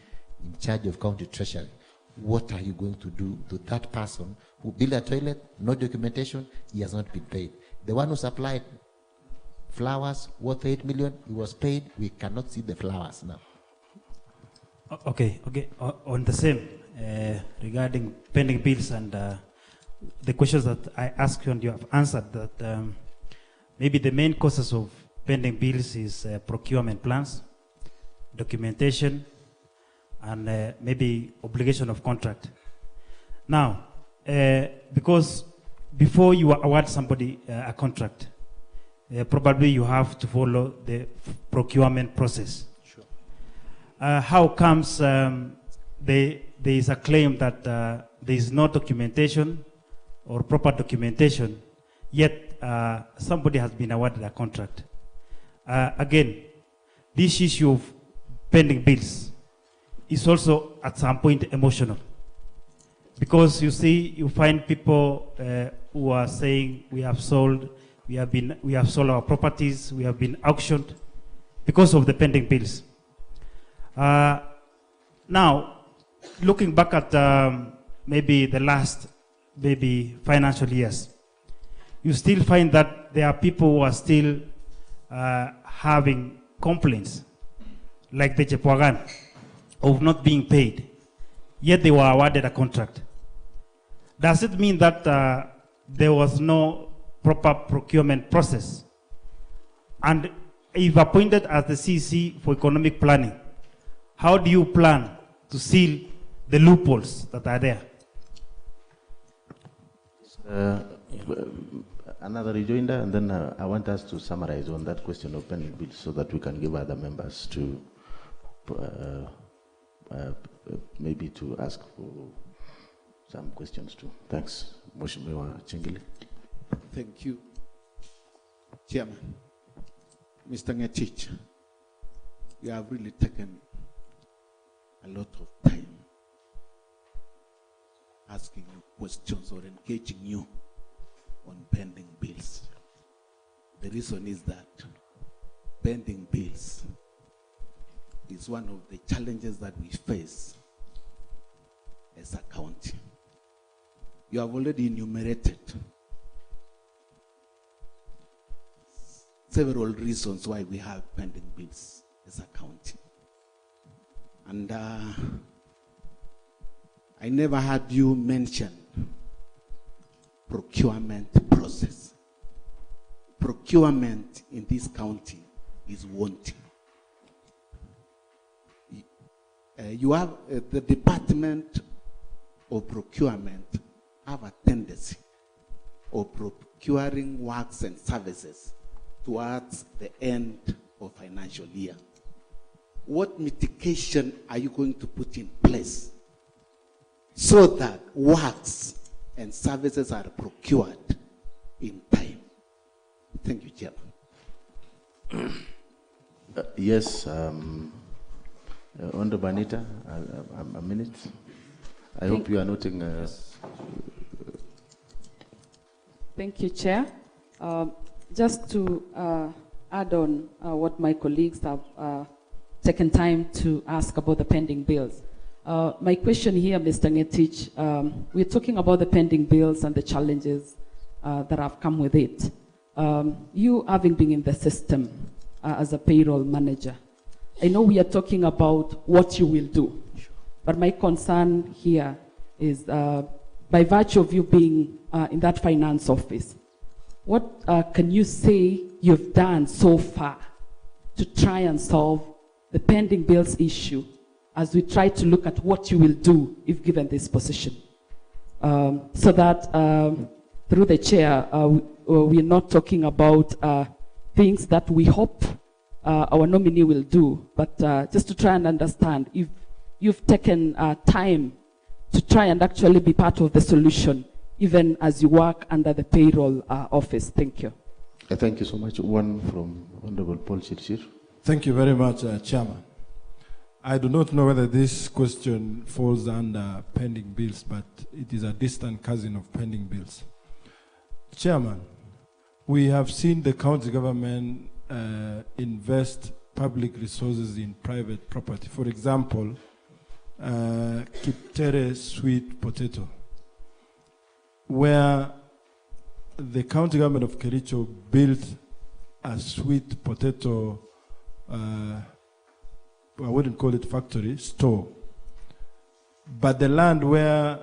in charge of county treasury, what are you going to do to that person who built a toilet, no documentation, he has not been paid? The one who supplied flowers worth 8 million, he was paid. We cannot see the flowers now. Okay. On the same, regarding pending bills and the questions that I asked you and you have answered, that maybe the main causes of pending bills is procurement plans, documentation, and maybe obligation of contract. Now, because before you award somebody a contract, probably you have to follow the procurement process. Sure. How comes there is a claim that there is no documentation or proper documentation, yet somebody has been awarded a contract? Again, this issue of pending bills is also at some point emotional. Because you see, you find people who are saying we have sold our properties, we have been auctioned because of the pending bills. Now, looking back at maybe the last financial years, you still find that there are people who are still having complaints, like the Chepwagan, of not being paid, yet they were awarded a contract. Does it mean that there was no proper procurement process? And if appointed as the CEC for economic planning, how do you plan to seal the loopholes that are there? Another rejoinder, and then I want us to summarize on that question of pending bills so that we can give other members to maybe to ask for some questions too. Thanks. Mheshimiwa Chingili. Thank you, Chairman. Mr. Ngetich, you have really taken a lot of time asking you questions or engaging you on pending bills. The reason is that pending bills is one of the challenges that we face as a county. You have already enumerated several reasons why we have pending bills as a county. And I never heard you mention procurement process. Procurement in this county is wanting. You have the Department of Procurement have a tendency of procuring works and services towards the end of financial year. What mitigation are you going to put in place so that works and services are procured in time? Thank you, Chairman. Yes, Honorable Anita, a minute. I hope you are noting. Thank you, Chair. Just to add on what my colleagues have taken time to ask about the pending bills. My question here, Mr. Ngetich, we're talking about the pending bills and the challenges that have come with it. You having been in the system as a payroll manager, I know we are talking about what you will do, but my concern here is by virtue of you being in that finance office, what can you say you've done so far to try and solve the pending bills issue as we try to look at what you will do if given this position? So that through the chair, we're not talking about things that we hope our nominee will do, but just to try and understand if you've taken time to try and actually be part of the solution, even as you work under the payroll office. Thank you. Thank you so much. One from Honorable Paul Chirchir. Thank you very much, Chairman. I do not know whether this question falls under pending bills, but it is a distant cousin of pending bills. Chairman, we have seen the county government invest public resources in private property. For example, Kipkoech sweet potato, where the county government of Kericho built a sweet potato, I wouldn't call it factory, store. But the land where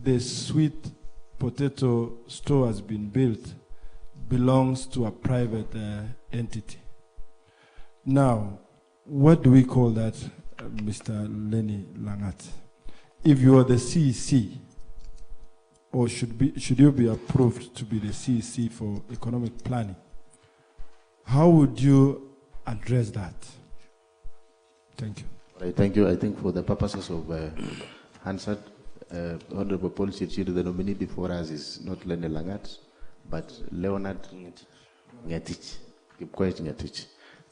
the sweet potato store has been built belongs to a private entity. Now, what do we call that, Mr. Lenny Langat? If you are the CEC, or should you be approved to be the CEC for economic planning, how would you address that? Thank you. Right, thank you. I think for the purposes of answered, Honorable Paul Chirchir, the nominee before us is not Lenny Langat, but Leonard Ngetich, Kipkoech Ngetich.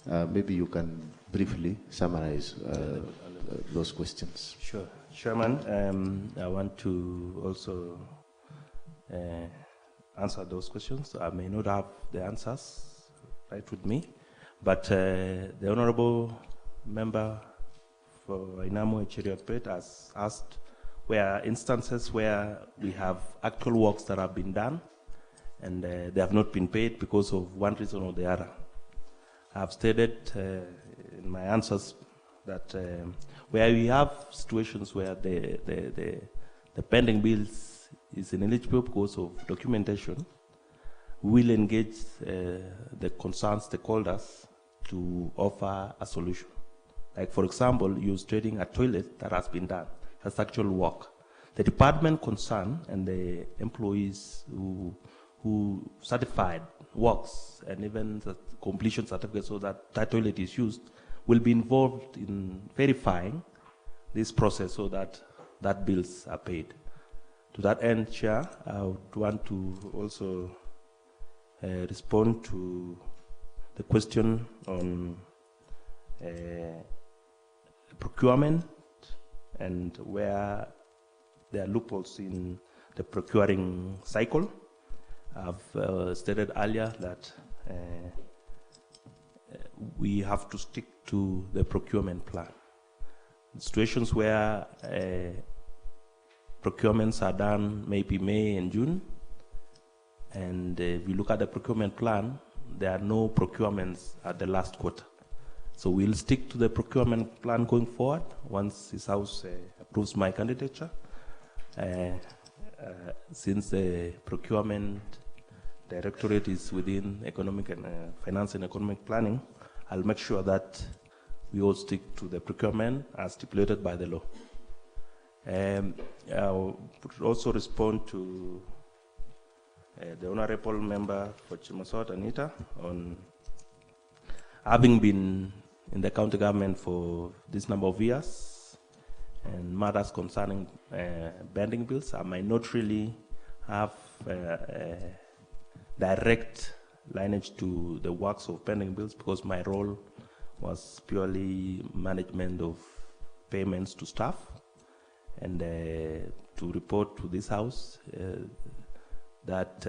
maybe you can briefly summarize those questions. Sure. Chairman, I want to also answer those questions. I may not have the answers right with me, but the Honorable Member for Inamo Cheriot has asked where instances where we have actual works that have been done and they have not been paid because of one reason or the other. I have stated in my answers that where we have situations where the pending bills is ineligible because of documentation, we will engage the concerned stakeholders to offer a solution. Like, for example, you're stating a toilet that has been done, has actual work. The department concerned and the employees who certified works and even the completion certificate so that that toilet is used will be involved in verifying this process so that bills are paid. To that end, Chair, I would want to also respond to the question on procurement and where there are loopholes in the procuring cycle. I've stated earlier that we have to stick to the procurement plan. Situations where procurements are done maybe May and June, and if you look at the procurement plan, there are no procurements at the last quarter. So we'll stick to the procurement plan going forward once this House approves my candidature. Since the procurement directorate is within economic and finance and economic planning, I'll make sure that we all stick to the procurement as stipulated by the law. I'll also respond to the Honorable Member for Chimasot, Anita, on having been in the county government for this number of years and matters concerning pending bills. I might not really have direct lineage to the works of pending bills because my role was purely management of payments to staff and to report to this House that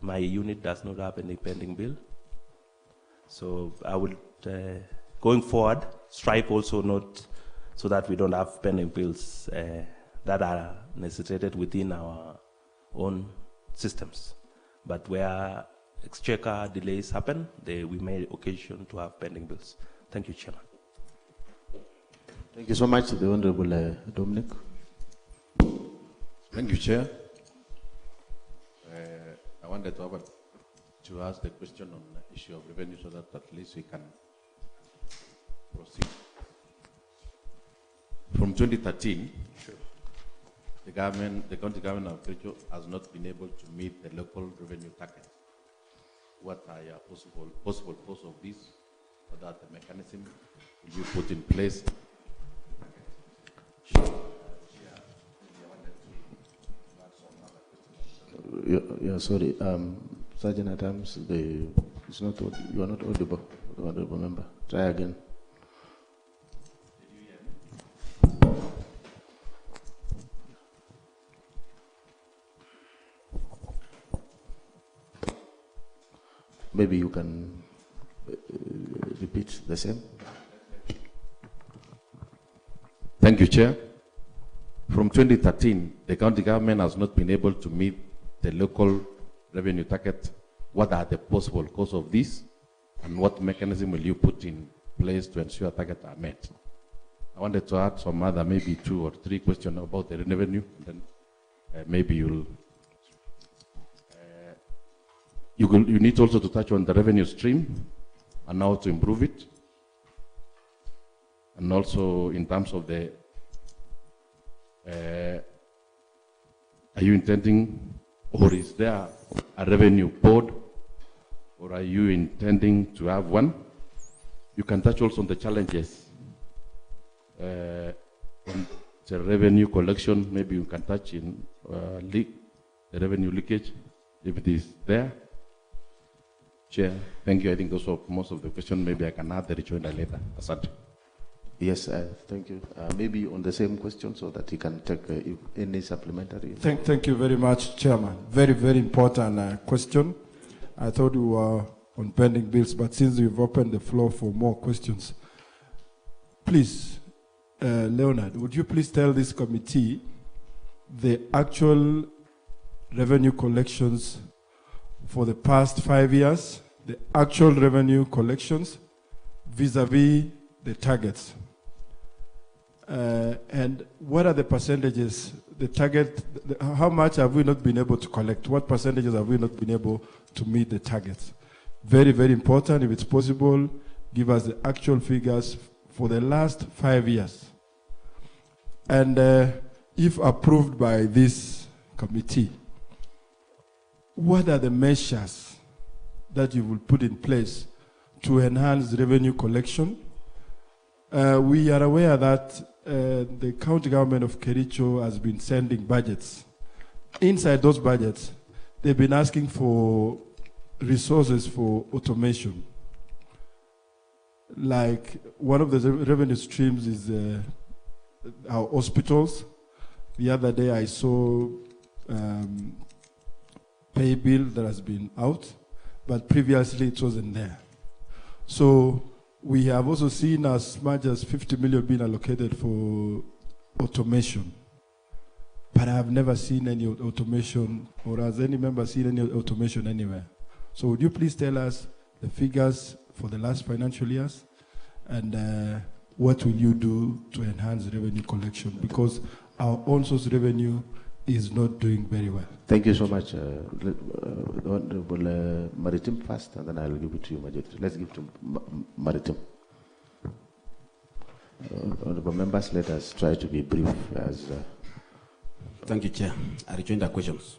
my unit does not have any pending bill. So I will, going forward, strive also not so that we don't have pending bills that are necessitated within our own systems. But where exchequer delays happen, we may occasion to have pending bills. Thank you, Chairman. Thank you so much, the Honorable Dominic. Thank you, Chair. I wanted to ask the question on the issue of revenue so that at least we can proceed. From 2013, sure, the county government of Kipkoech has not been able to meet the local revenue target. What are your possible cause of this, so that the mechanism will be put in place? Yeah, sorry. Sergeant Adams, you are not audible, Honorable Member. Try again. Maybe you can repeat the same. Thank you, Chair. From 2013, the county government has not been able to meet the local revenue target. What are the possible causes of this, and what mechanism will you put in place to ensure targets are met? I wanted to add some other, maybe 2 or 3 questions about the revenue, and then maybe you need also to touch on the revenue stream and how to improve it, and also in terms of the are you intending, or is there a revenue board, or are you intending to have one? You can touch also on the challenges on the revenue collection. Maybe you can touch in the revenue leakage, if it is there. Chair, thank you. I think those are most of the questions. Maybe I can add the rejoinder later. Asante. Yes, thank you. Maybe on the same question so that he can take any supplementary. Thank you very much, Chairman. Very, very important question. I thought we were on pending bills, but since you've opened the floor for more questions, please, Leonard, would you please tell this committee the actual revenue collections for the past 5 years, the actual revenue collections vis-a-vis the targets? And what are the percentages, the target, how much have we not been able to collect? What percentages have we not been able to meet the targets? Very, very important. If it's possible, give us the actual figures for the last 5 years. And if approved by this committee, what are the measures that you will put in place to enhance revenue collection? We are aware that the county government of Kericho has been sending budgets. Inside those budgets, they've been asking for resources for automation. Like one of the revenue streams is our hospitals. The other day I saw pay bill that has been out, but previously it wasn't there. So we have also seen as much as 50 million being allocated for automation. But I have never seen any automation, or has any member seen any automation anywhere? So would you please tell us the figures for the last financial years, and what will you do to enhance revenue collection? Because our own source revenue is not doing very well. Thank you so much. Honorable Maritime first, and then I'll give it to you, Majority. Let's give to Maritime. Honorable members, let us try to be brief as... Thank you, Chair. I rejoin the questions.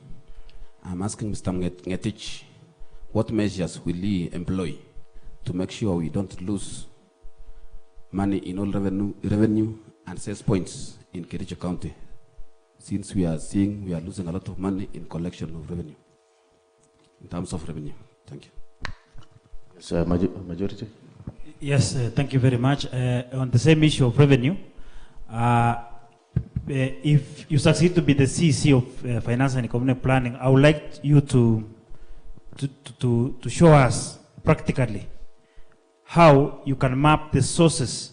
I'm asking Mr. Ngetich, what measures will he employ to make sure we don't lose money in all revenue and sales points in Kericho County, since we are seeing we are losing a lot of money in collection of revenue, in terms of revenue? Thank you. Yes, Majority. Yes, thank you very much. On the same issue of revenue, if you succeed to be the CEC of Finance and Economic Planning, I would like you to show us practically how you can map the sources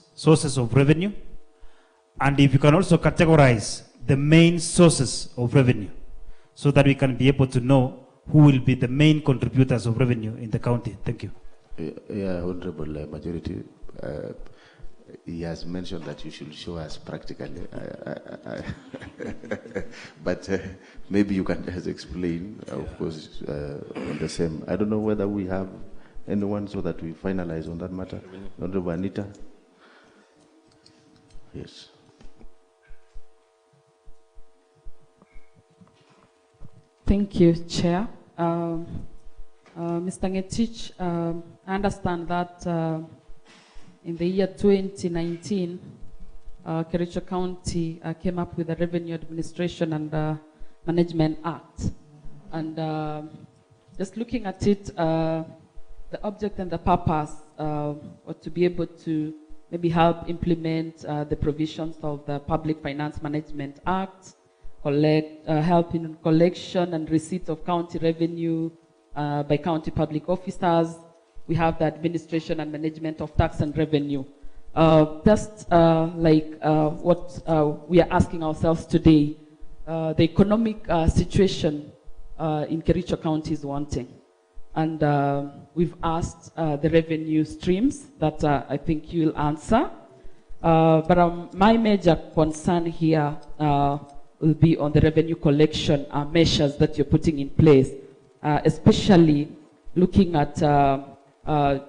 of revenue, and if you can also categorize the main sources of revenue, so that we can be able to know who will be the main contributors of revenue in the county. Thank you. Yeah, Honorable Majority, he has mentioned that you should show us practically, but maybe you can just explain, of course, on the same. I don't know whether we have anyone so that we finalize on that matter. Honorable Anita. Yes. Thank you, Chair. Mr. Ngetich, I understand that in the year 2019, Kericho County came up with the Revenue Administration and Management Act. And just looking at it, the object and the purpose were to be able to maybe help implement the provisions of the Public Finance Management Act, help in collection and receipt of county revenue by county public officers. We have the administration and management of tax and revenue. Just like what we are asking ourselves today, the economic situation in Kericho County is wanting. And we've asked the revenue streams that I think you'll answer. But my major concern here will be on the revenue collection measures that you're putting in place, especially looking at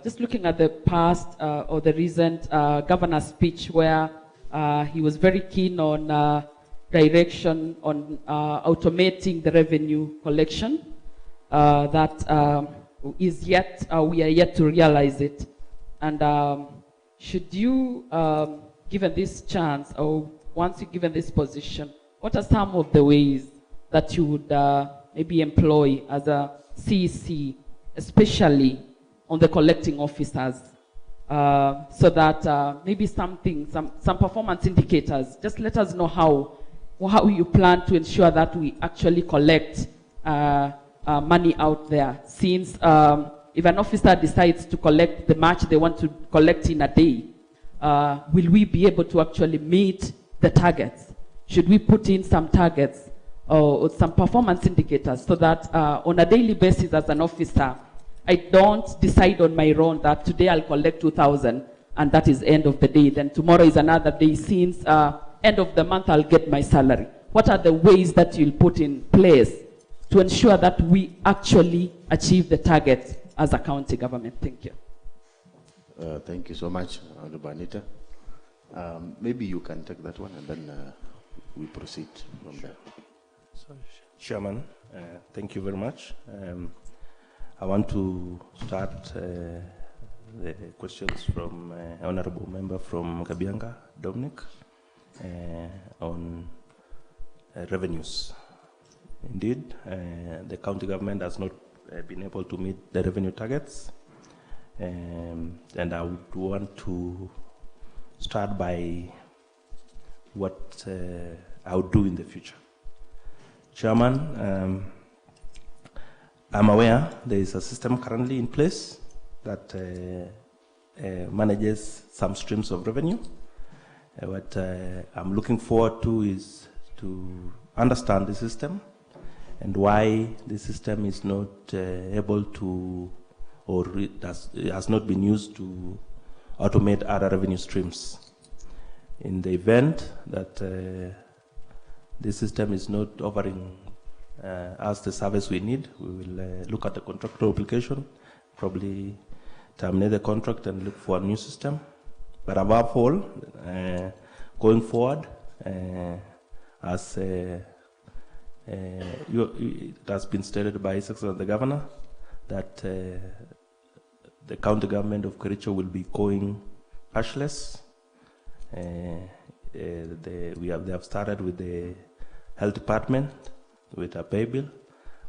just looking at the past or the recent governor's speech, where he was very keen on direction on automating the revenue collection. That is yet we are yet to realize it. And should you, given this chance, or once you're given this position, what are some of the ways that you would maybe employ as a CEC, especially on the collecting officers, so that maybe some performance indicators. Just let us know how you plan to ensure that we actually collect money out there. Since if an officer decides to collect the much they want to collect in a day, will we be able to actually meet the targets? Should we put in some targets or some performance indicators so that on a daily basis as an officer, I don't decide on my own that today I'll collect 2,000 and that is end of the day. Then tomorrow is another day. Since end of the month I'll get my salary. What are the ways that you'll put in place to ensure that we actually achieve the targets as a county government? Thank you. Thank you so much, Honorable Anita. Maybe you can take that one and then we proceed from there. So, Chairman, thank you very much. I want to start the questions from Honorable Member from Kabianga, Dominic, on revenues. Indeed, the county government has not been able to meet the revenue targets, and I would want to start by what I would do in the future. Chairman, I'm aware there is a system currently in place that manages some streams of revenue. What I'm looking forward to is to understand the system and why the system is not able to, or has not been used to automate other revenue streams. In the event that this system is not offering us the service we need, we will look at the contractual obligation, probably terminate the contract and look for a new system. But above all, going forward, as it has been stated by His Excellency the Governor, that the county government of Kericho will be going cashless. They have started with the health department with a pay bill,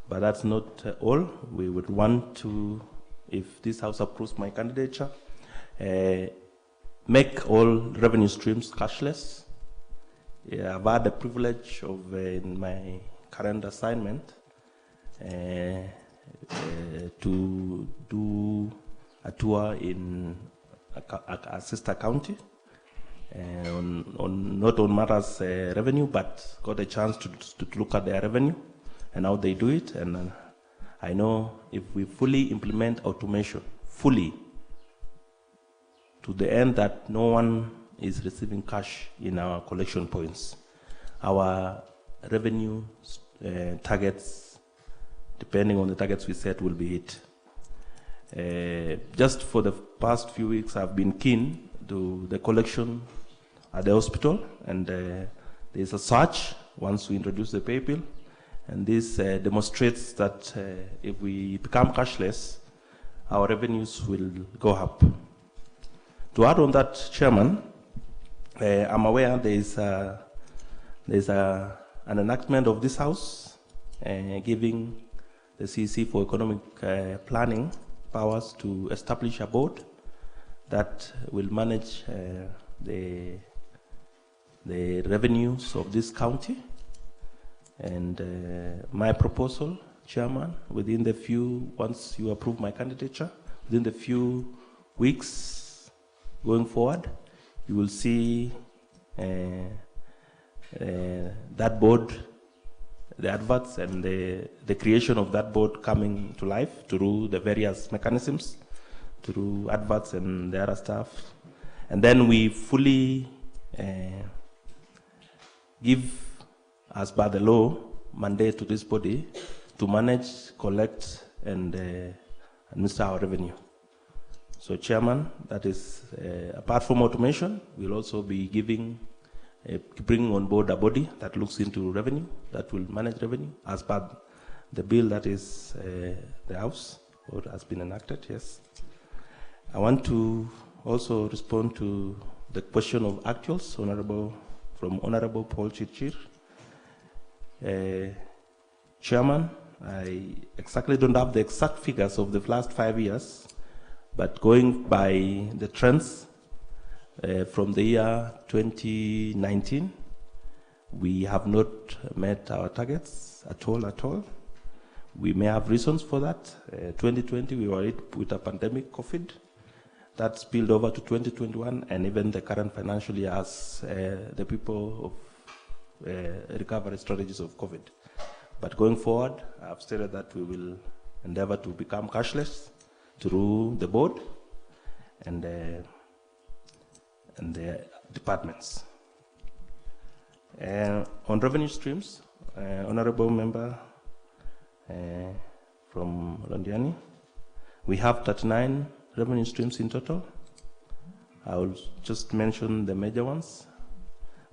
but that's not all. We would want to, if this House approves my candidature, make all revenue streams cashless. I've had the privilege of, in my current assignment, to do a tour in a sister county, not on matters revenue, but got a chance to look at their revenue and how they do it. And I know if we fully implement automation, fully, to the end that no one is receiving cash in our collection points, our revenue targets, depending on the targets we set, will be hit. Just for the past few weeks, I've been keen to the collection at the hospital, and there's a surge once we introduce the pay bill, and this demonstrates that if we become cashless, our revenues will go up. To add on that, Chairman, I'm aware there's an enactment of this House giving the CEC for Economic Planning powers to establish a board that will manage the revenues of this county. And my proposal, Chairman, once you approve my candidature, within the few weeks going forward, you will see that board, the adverts and the creation of that board coming to life through the various mechanisms, through adverts and the other stuff. And then we fully give, as by the law, mandate to this body to manage, collect, and administer our revenue. So, Chairman, that is, apart from automation, we'll also be bringing on board a body that looks into revenue, that will manage revenue, as per the bill that is the House, or has been enacted, yes. I want to also respond to the question of actuals, from Honorable Paul Chirchir. Chairman, I exactly don't have the exact figures of the last 5 years, But going by the trends from the year 2019, we have not met our targets at all. We may have reasons for that. 2020, we were hit with a pandemic, COVID. That spilled over to 2021 and even the current financial year as the people of recovery strategies of COVID. But going forward, I've stated that we will endeavor to become cashless through the board and the departments. On revenue streams, Honorable Member from Londiani, we have 39 revenue streams in total. I will just mention the major ones.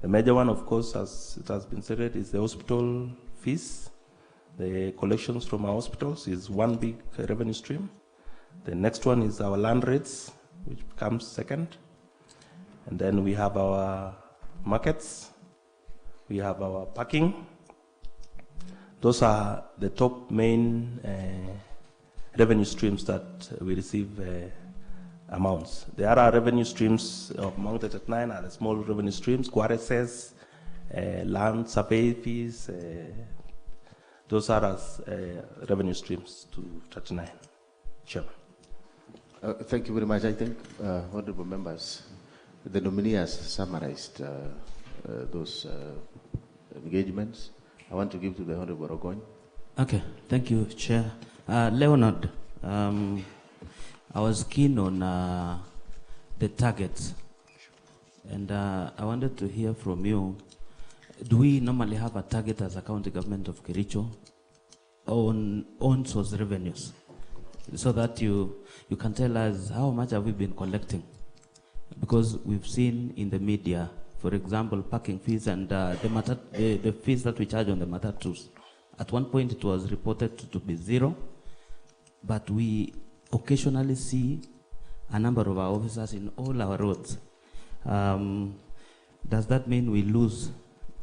The major one, of course, as it has been stated, is the hospital fees. The collections from our hospitals is one big revenue stream. The next one is our land rates, which comes second. And then we have our markets. We have our parking. Those are the top main revenue streams that we receive amounts. The other revenue streams among the 39 are the small revenue streams, QRSS, land survey fees. Those are as revenue streams to 39. Chairman. Thank you very much. I think, honorable members, the nominee has summarized those engagements. I want to give to the Honorable Rogoin. Okay, thank you, Chair. Leonard, I was keen on the targets, and I wanted to hear from you. Do we normally have a target as a county government of Kericho on source revenues, so that you can tell us how much have we been collecting? Because we've seen in the media, for example, parking fees and the fees that we charge on the matatus. At one point it was reported to be zero, but we occasionally see a number of our officers in all our roads. Does that mean we lose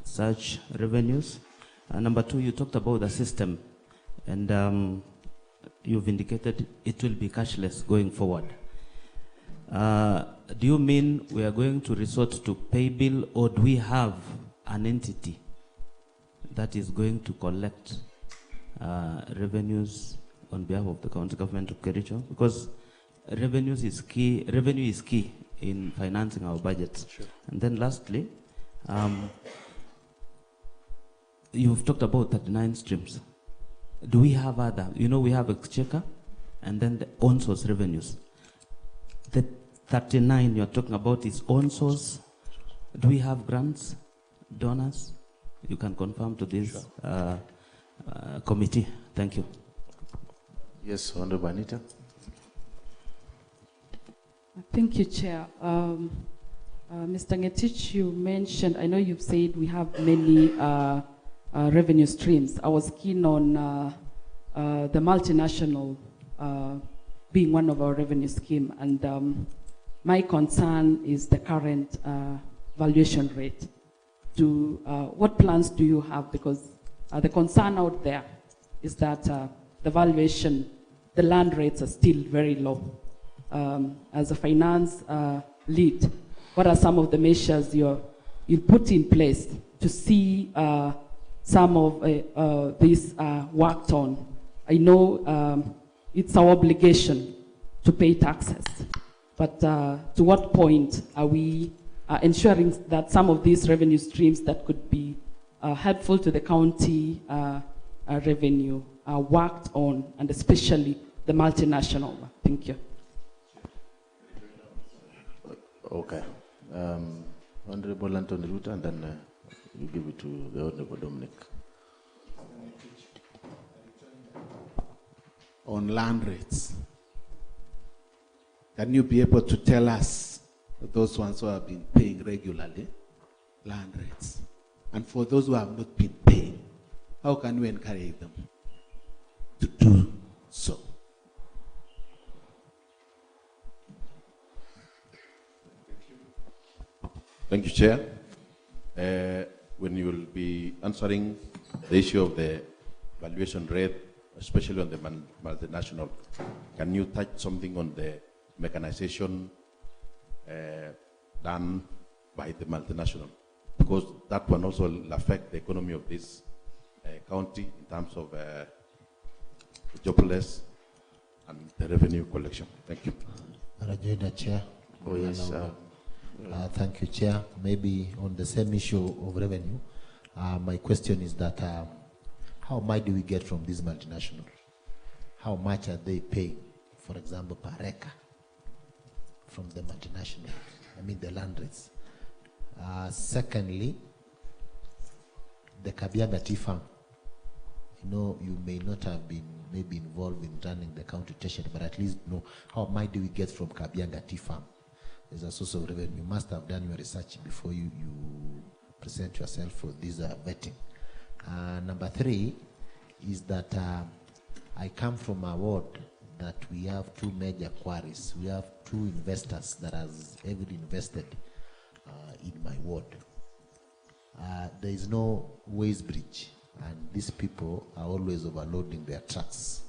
such revenues? Number two, you talked about the system, and you've indicated it will be cashless going forward. Do you mean we are going to resort to pay bill, or do we have an entity that is going to collect revenues on behalf of the county government of Kericho? Because revenue is key in financing our budgets. Sure. And then lastly, you've talked about 39 streams. Do we have other? We have exchequer and then the own source revenues. The 39 you're talking about is own source. Do we have grants, donors? You can confirm to this committee. Thank you. Yes, Honorable Anita. Thank you, Chair. Mr. Ngetich, you mentioned, I know you've said we have many revenue streams. I was keen on the multinational being one of our revenue scheme, and my concern is the current valuation rate. What plans do you have? Because the concern out there is that the valuation, the land rates are still very low. As a finance lead, what are some of the measures you put in place to see some of these worked on? I know it's our obligation to pay taxes, but to what point are we ensuring that some of these revenue streams that could be helpful to the county revenue are worked on, and especially the multinational one? Thank you. Okay. Honorable Anthony Ruta, and then you give it to the Honorable Dominic. On land rates, can you be able to tell us, those ones who have been paying regularly, land rates? And for those who have not been paying, how can we encourage them to do so? Thank you, Chair. When you will be answering the issue of the valuation rate, especially on the multinational, can you touch something on the mechanization done by the multinational, because that one also will affect the economy of this county in terms of jobless and the revenue collection. Thank you. Rajoina, Chair. Oh, yes. Thank you, Chair. Maybe on the same issue of revenue, my question is that how much do we get from these multinationals? How much are they paying, for example, per acre from the multinational? I mean, the land rates. Secondly, the Kabianga Tea Farm. You know, you may not have been maybe involved in running the county treasury, but at least know how much do we get from Kabianga Tea Farm as a source of revenue. You must have done your research before you present yourself for this vetting. Number 3 is that I come from a ward that we have 2 major quarries. We have 2 investors that has heavily invested in my ward. There is no waste bridge, and these people are always overloading their trucks.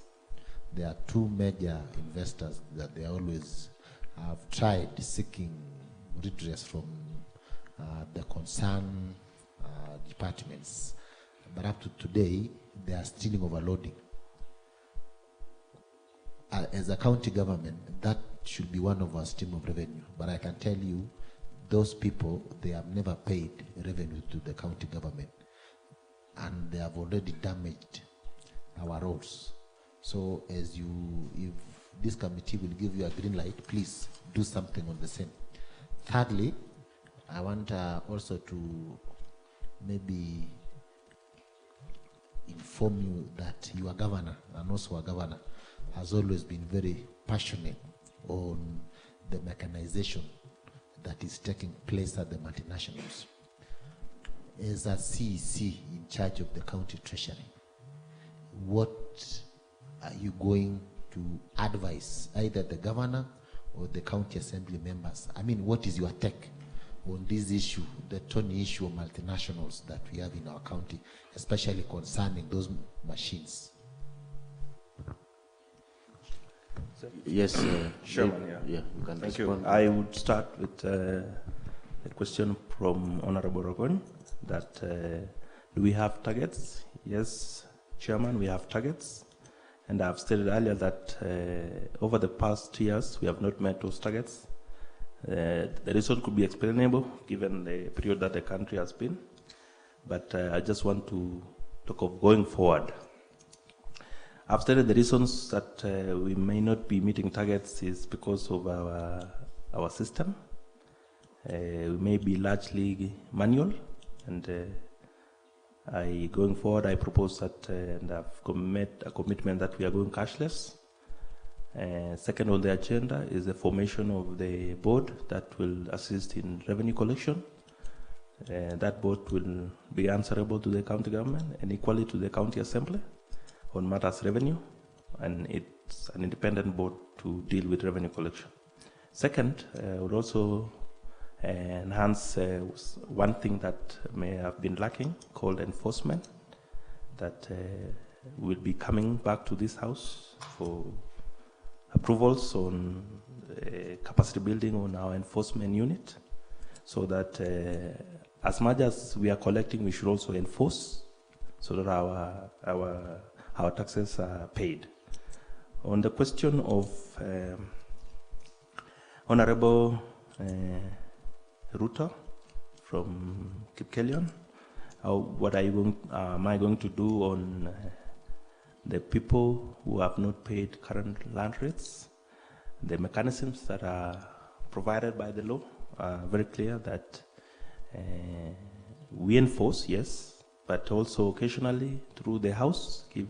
There are 2 major investors that they always have tried seeking redress from the concerned departments, but up to today they are still overloading. As a county government, that should be one of our stream of revenue, but I can tell you those people, they have never paid revenue to the county government, and they have already damaged our roads. So if this committee will give you a green light, please do something on the same. Thirdly, I want also to maybe inform you that your governor and also our governor has always been very passionate on the mechanization that is taking place at the multinationals. As a CEC in charge of the county treasury, what are you going to advise either the governor or the county assembly members? I mean, what is your take on this issue, the thorny issue of multinationals that we have in our county, especially concerning those machines? Yes, Chairman, yeah, you can Thank respond. you. I would start with a question from Honorable Rogon that do we have targets? Yes, Chairman, we have targets. And I've stated earlier that over the past years, we have not met those targets. The reason could be explainable given the period that the country has been. But I just want to talk of going forward. I've stated the reasons that we may not be meeting targets is because of our system. We may be largely manual, and going forward, I propose that, and I've made a commitment that we are going cashless. Second on the agenda is the formation of the board that will assist in revenue collection. That board will be answerable to the county government and equally to the county assembly on matters revenue, and it's an independent board to deal with revenue collection. Second, would also enhance one thing that may have been lacking, called enforcement, that will be coming back to this house for approvals on capacity building on our enforcement unit, so that as much as we are collecting, we should also enforce, so that our taxes are paid. On the question of Honorable Ruto from Kipkoech, what am I going to do on the people who have not paid current land rates? The mechanisms that are provided by the law are very clear that we enforce, yes, but also occasionally through the House give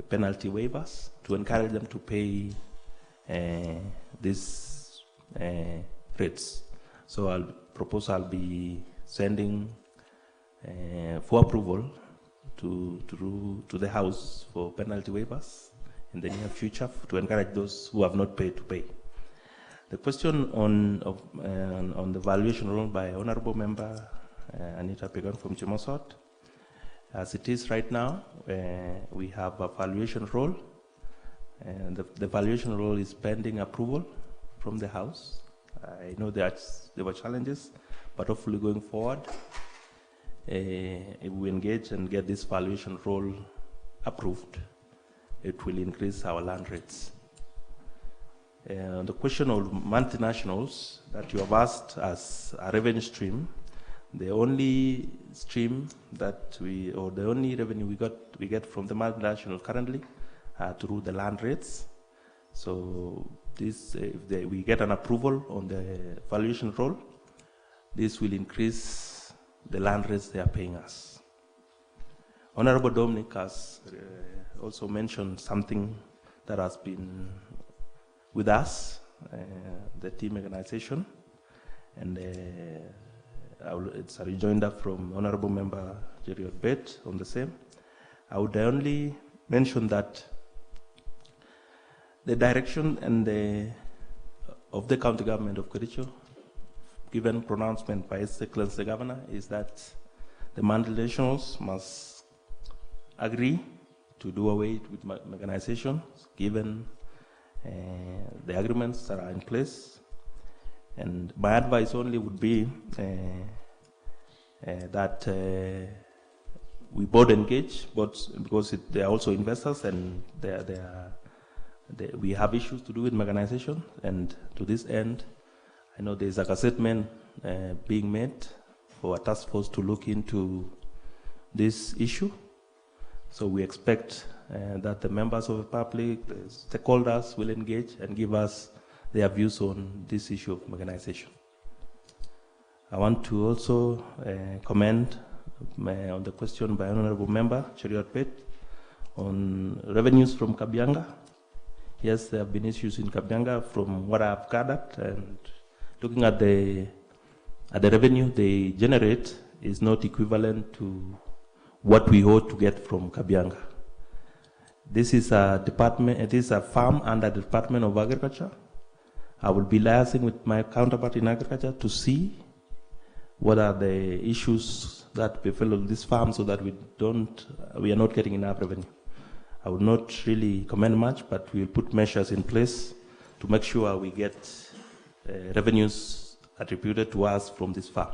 penalty waivers to encourage them to pay these rates. So I'll be sending for approval to the House for penalty waivers in the near future to encourage those who have not paid to pay. The question on the valuation role by Honorable Member Anita Pegan from Chimosot. As it is right now, we have a valuation role, and the valuation role is pending approval from the House. I know that there were challenges, but hopefully going forward, if we engage and get this valuation role approved, it will increase our land rates. The question of multinationals that you have asked as a revenue stream, the only stream that the only revenue we get from the multinational currently through the land rates. So this, if we get an approval on the valuation role, this will increase the land rates they are paying us. Honorable Dominic has also mentioned something that has been with us, the team organization, and it's a rejoinder from Honorable Member Jerry Odbet on the same. I would only mention that the direction and of the county government of Kericho, given pronouncement by His Excellency the Governor, is that the multinationals must agree to do away with mechanization, given the agreements that are in place. And my advice only would be that we both engage, because they are also investors and we have issues to do with mechanization. And to this end, I know there's a statement being made for a task force to look into this issue. So we expect that the members of the public, the stakeholders will engage and give us their views on this issue of mechanization. I want to also comment on the question by Honorable Member Cheriot Pet on revenues from Kabianga. Yes, there have been issues in Kabianga from what I have gathered, and looking at the revenue they generate is not equivalent to what we ought to get from Kabianga. This is a department, it is a farm under the Department of Agriculture. I will be liaising with my counterpart in agriculture to see what are the issues that befell this farm, so that we are not getting enough revenue. I would not really comment much, but we will put measures in place to make sure we get revenues attributed to us from this farm.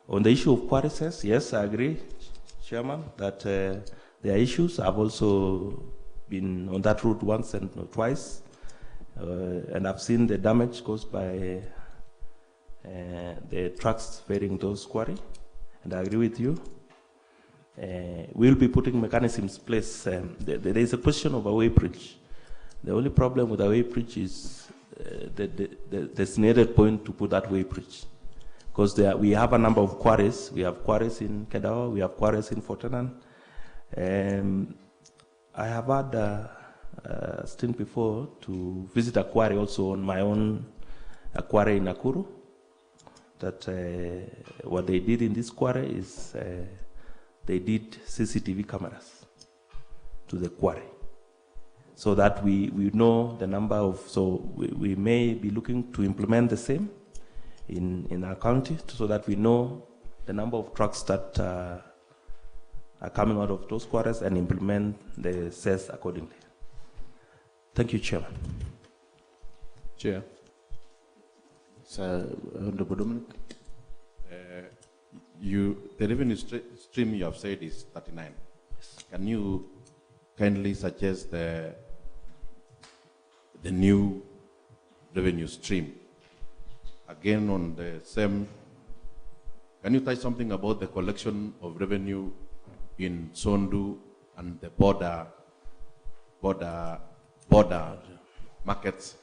On the issue of quarries, yes, I agree, Chairman, that there are issues. I've also been on that route once and twice, and I've seen the damage caused by the trucks ferrying those quarries, and I agree with you. We'll be putting mechanisms in place. There is a question of a weighbridge. The only problem with a weighbridge is the designated point to put that weighbridge. Because we have a number of quarries. We have quarries in Kedawa, we have quarries in Fortenan. I have had a stint before to visit a quarry also on my own, a quarry in Nakuru. That what they did in this quarry is they did CCTV cameras to the quarry, so that we know the number of, so we may be looking to implement the same in our county, so that we know the number of trucks that are coming out of those quarries and implement the cess accordingly. Thank you, Chairman. Chair. Sir, Honorable Dominic. The revenue stream you have said is 39. Yes. Can you kindly suggest the new revenue stream? Again, on the same, can you touch something about the collection of revenue in Sondu and the border markets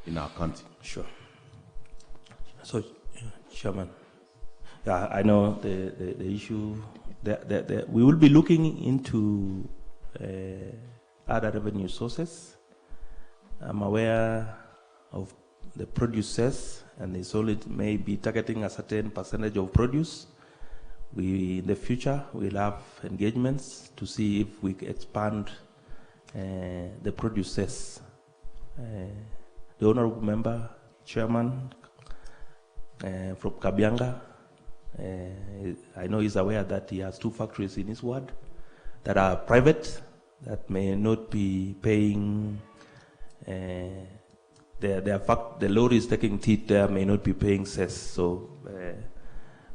in our country? Sure. So, Chairman, yeah, I know the issue. We will be looking into other revenue sources. I'm aware of the producers, and it's only may be targeting a certain percentage of produce. In the future, we'll have engagements to see if we expand the producers. The Honorable Member, Chairman from Kabianga, I know he's aware that he has 2 factories in his ward that are private, that may not be paying the lorries taking teeth there may not be paying cess. So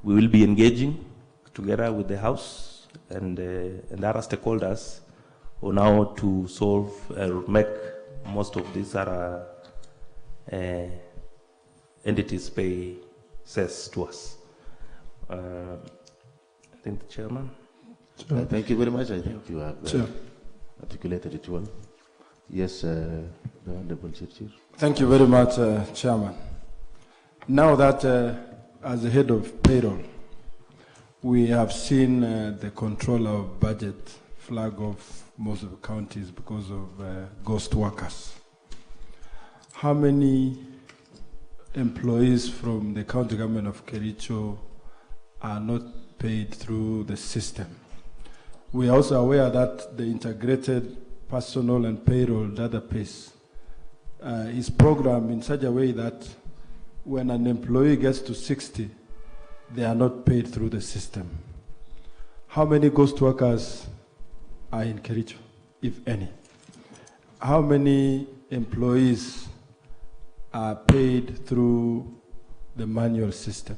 we will be engaging together with the House and other stakeholders on how to solve or make most of these other entities pay cess to us. I think the chairman. Thank you very much. I think you have articulated it well. Yes, the Honorable Chirchir. Thank you very much, Chairman. Now that as the head of payroll, we have seen the controller of budget flag off most of the counties because of ghost workers. How many employees from the county government of Kericho are not paid through the system? We are also aware that the integrated personal and payroll database is programmed in such a way that when an employee gets to 60, they are not paid through the system. How many ghost workers are in Kericho, if any? How many employees are paid through the manual system?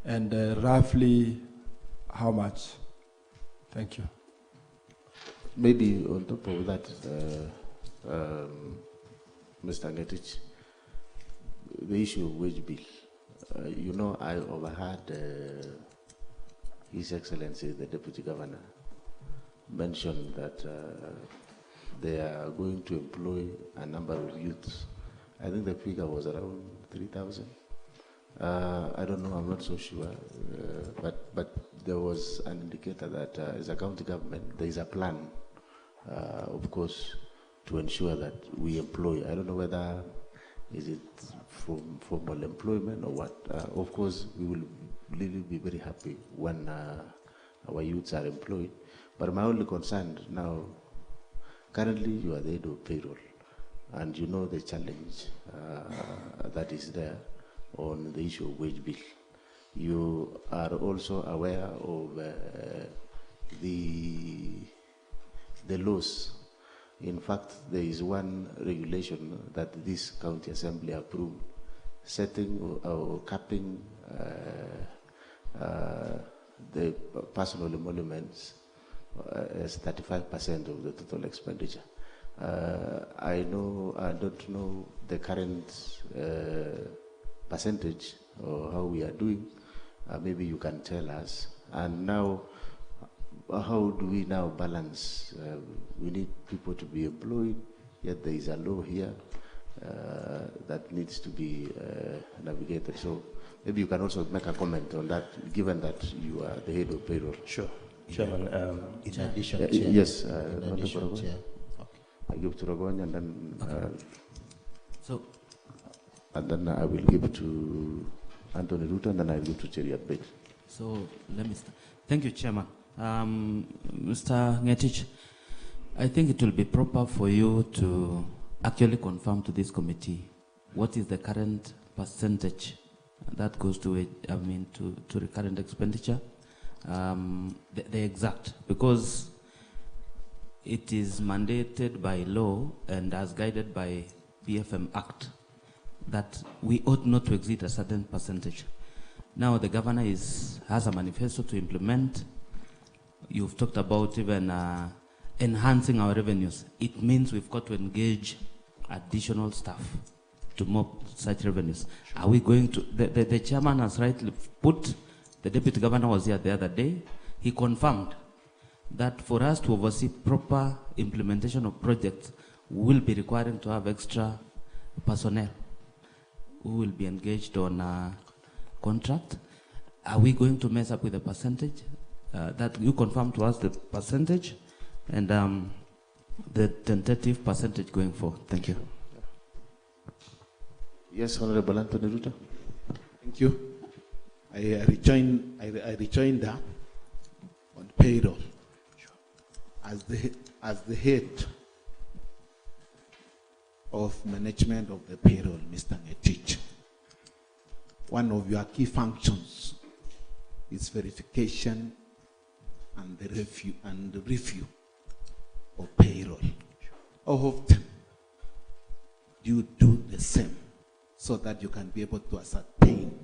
And roughly how much? Thank you. Maybe on top of that, Mr. Ngetich, the issue of wage bill. You know, I overheard His Excellency, the Deputy Governor, mention that they are going to employ a number of youths. I think the figure was around 3,000. I don't know, I'm not so sure, but there was an indicator that as a county government, there is a plan, of course, to ensure that we employ. I don't know whether is it from formal employment or what. Of course, we will really be very happy when our youths are employed. But my only concern now, currently you are the head of payroll, and you know the challenge that is there on the issue of wage bill. You are also aware of the laws. In fact, there is one regulation that this county assembly approved, setting or capping the personal emoluments as 35% of the total expenditure. I don't know the current percentage or how we are doing. Maybe you can tell us. And now, how do we now balance? We need people to be employed, yet there is a law here that needs to be navigated. So maybe you can also make a comment on that, given that you are the head of payroll. Sure. Chairman. In addition, Chair. Yes. In addition, Chair. Okay. I give to Ragone and then. And then I will give to Anthony Ruto, and then I will give to Cheriat Bed. So let me start. Thank you, Chairman. Mr. Ngetich, I think it will be proper for you to actually confirm to this committee what is the current percentage that goes to to recurrent expenditure, the exact, because it is mandated by law and as guided by BFM Act that we ought not to exceed a certain percentage. Now the governor has a manifesto to implement. You've talked about even enhancing our revenues. It means we've got to engage additional staff to mop such revenues. Are we going to, the chairman has rightly put, the deputy governor was here the other day, he confirmed that for us to oversee proper implementation of projects, we will be requiring to have extra personnel who will be engaged on a contract. Are we going to mess up with the percentage? That you confirm to us the percentage and the tentative percentage going forward. Thank you. Yes, Honorable Anthony Ruto. Thank you. I rejoin that on payroll. As the head of management of the payroll, Mr. Ngetich, one of your key functions is verification and the review of payroll. How often you do the same so that you can be able to ascertain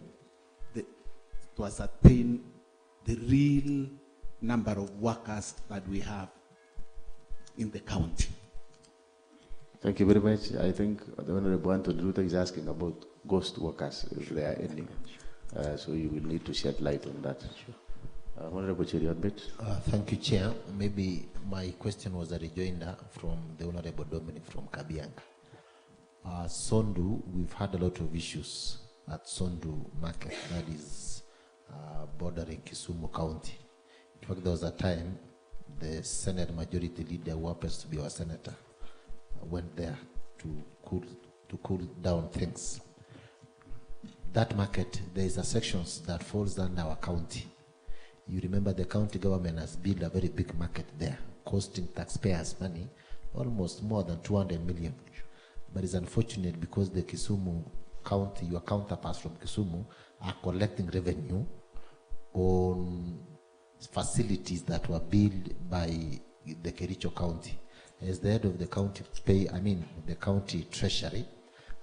the real number of workers that we have in the county? Thank you very much. I think the Honorable Anthony Ruto is asking about ghost workers, if there are any. So you will need to shed light on that. Honorable Cheriot. Thank you, Chair. Maybe my question was a rejoinder from the Honorable Dominic from Kabianga. Sondu, we've had a lot of issues at Sondu Market, that is bordering Kisumu County. In fact, there was a time the Senate Majority Leader, who happens to be our senator, went there to cool down things. That market, there is a sections that falls under our county. You remember the county government has built a very big market there, costing taxpayers money, almost more than 200 million. But it's unfortunate because the Kisumu County, your counterparts from Kisumu, are collecting revenue on facilities that were built by the Kericho County. As the head of the county the county treasury,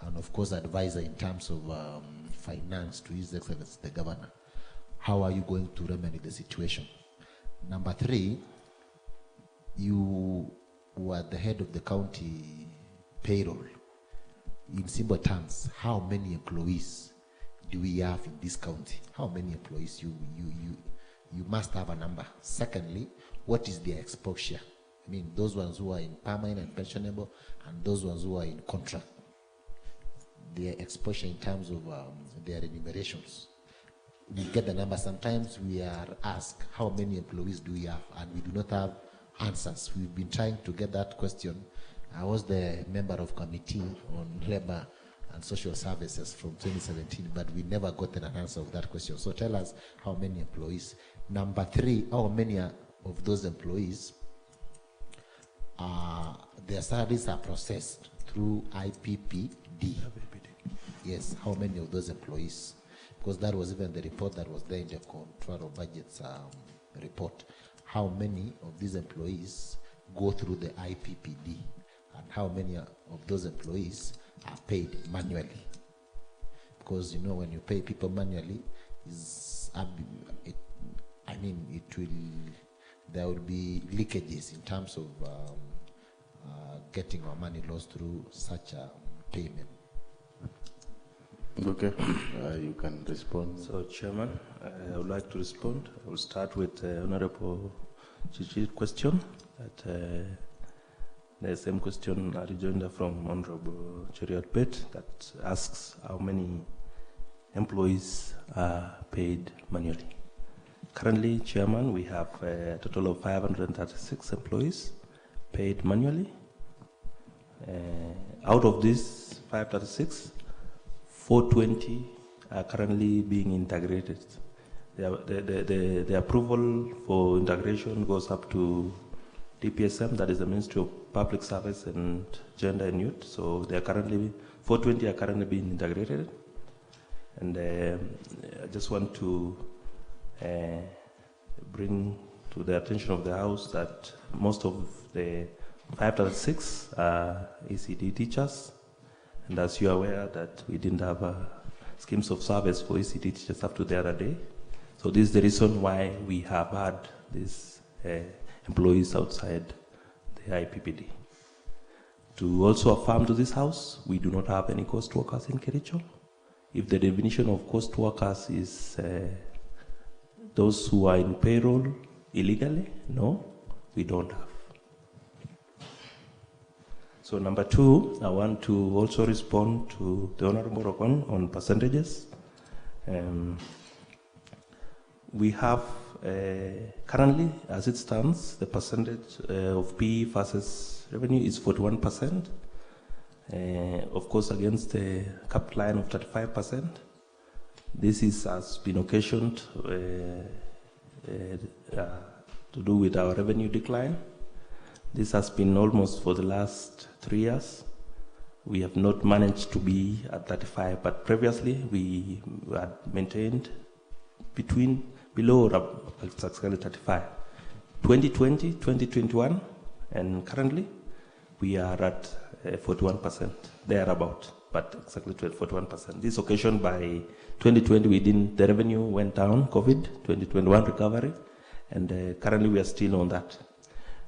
and of course advisor in terms of finance to His Excellency the Governor, how are you going to remedy the situation? Number 3, you were the head of the county payroll. In simple terms, how many employees do we have in this county? How many employees? You must have a number. Secondly, what is their exposure? I mean, those ones who are in permanent and pensionable, and those ones who are in contract. Their exposure in terms of their remunerations. We get the number. Sometimes we are asked, how many employees do we have? And we do not have answers. We've been trying to get that question. I was the member of committee on labor and social services from 2017, but we never got an answer of that question. So tell us how many employees. Number 3, how many of those employees their salaries are processed through IPPD? Yes, how many of those employees? Because that was even the report that was there in the Controller of Budgets report. How many of these employees go through the IPPD? And how many of those employees are paid manually? Because, you know, when you pay people manually, there will be leakages in terms of getting our money lost through such a payment. Okay, you can respond. So, Chairman, I would like to respond. I will start with Honorable Chichi's question. The same question I rejoined from Honorable Cheriot Bet that asks how many employees are paid manually. Currently, Chairman, we have a total of 536 employees paid manually. Out of these 536, 420 are currently being integrated. The approval for integration goes up to DPSM, that is the Ministry of Public Service and Gender and Youth. So they are currently, 420 are currently being integrated. And I just want to bring to the attention of the House that most of the 536 are ECD teachers. And as you are aware that we didn't have schemes of service for ECD teachers up to the other day. So this is the reason why we have had these employees outside the IPPD. To also affirm to this House, we do not have any ghost workers in Kericho. If the definition of ghost workers is those who are in payroll illegally, no, we don't have. So number 2, I want to also respond to the Honorable Rogon on percentages. We have currently, as it stands, the percentage of PE versus revenue is 41%. Of course, against the cap line of 35%. This has been occasioned to do with our revenue decline. This has been almost for the last 3 years. We have not managed to be at 35, but previously we had maintained below exactly 35. 2020, 2021, and currently we are at 41%, thereabout, but exactly 41%. This occasioned by 2020, the revenue went down, COVID, 2021 recovery, and currently we are still on that.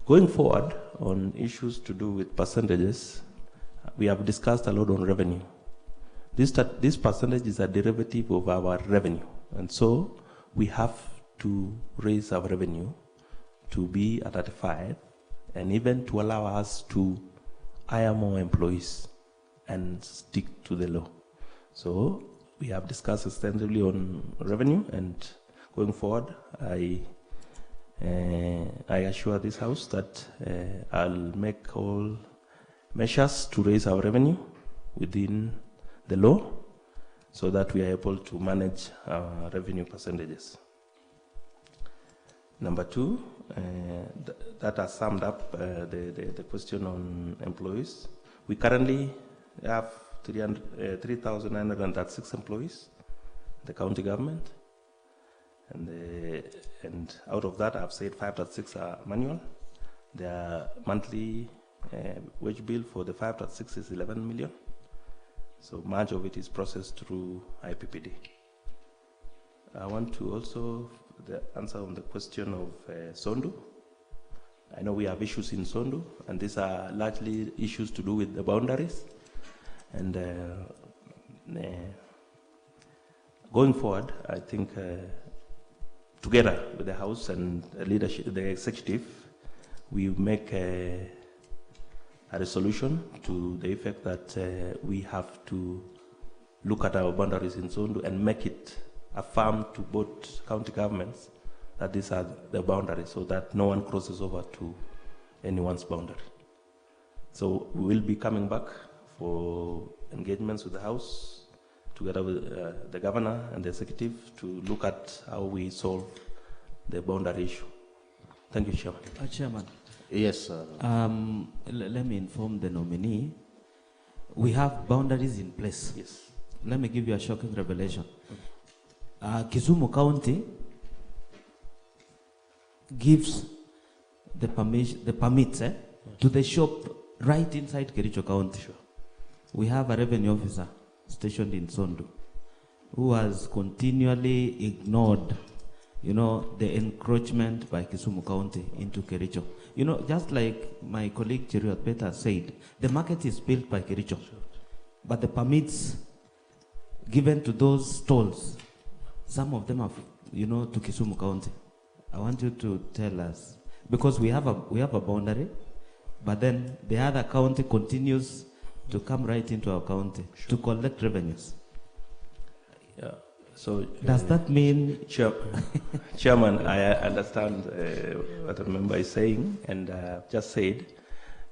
Going forward, on issues to do with percentages, we have discussed a lot on revenue. This percentage is a derivative of our revenue, and so we have to raise our revenue to be at 35, and even to allow us to hire more employees and stick to the law. So we have discussed extensively on revenue, and going forward, I assure this House that I'll make all measures to raise our revenue within the law so that we are able to manage our revenue percentages. Number two, that has summed up the question on employees. We currently have 3,936 employees in the county government, and out of that I've said 5.6 are manual. Their monthly wage bill for the 5.6 is 11 million. So much of it is processed through IPPD. I want to also answer on the question of Sondu. I know we have issues in Sondu, and these are largely issues to do with the boundaries. And going forward, I think together with the House and the leadership, the executive, we make a resolution to the effect that we have to look at our boundaries in Sondu and make it affirm to both county governments that these are the boundaries, so that no one crosses over to anyone's boundary. So we will be coming back for engagements with the House, together with the Governor and the Executive, to look at how we solve the boundary issue. Thank you, Chairman. Chairman. Yes. Let me inform the nominee. We have boundaries in place. Yes. Let me give you a shocking revelation. Kisumu County gives the permits to the shop right inside Kericho County. Sure. We have a revenue officer stationed in Sondu who has continually ignored, the encroachment by Kisumu County into Kericho. Just like my colleague Cheriot Beta said, the market is built by Kericho, but the permits given to those stalls, some of them are, to Kisumu County. I want you to tell us, because we have a boundary, but then the other county continues to come right into our county to collect revenues. Yeah. So does that mean, Chairman? I understand what the member is saying, and just said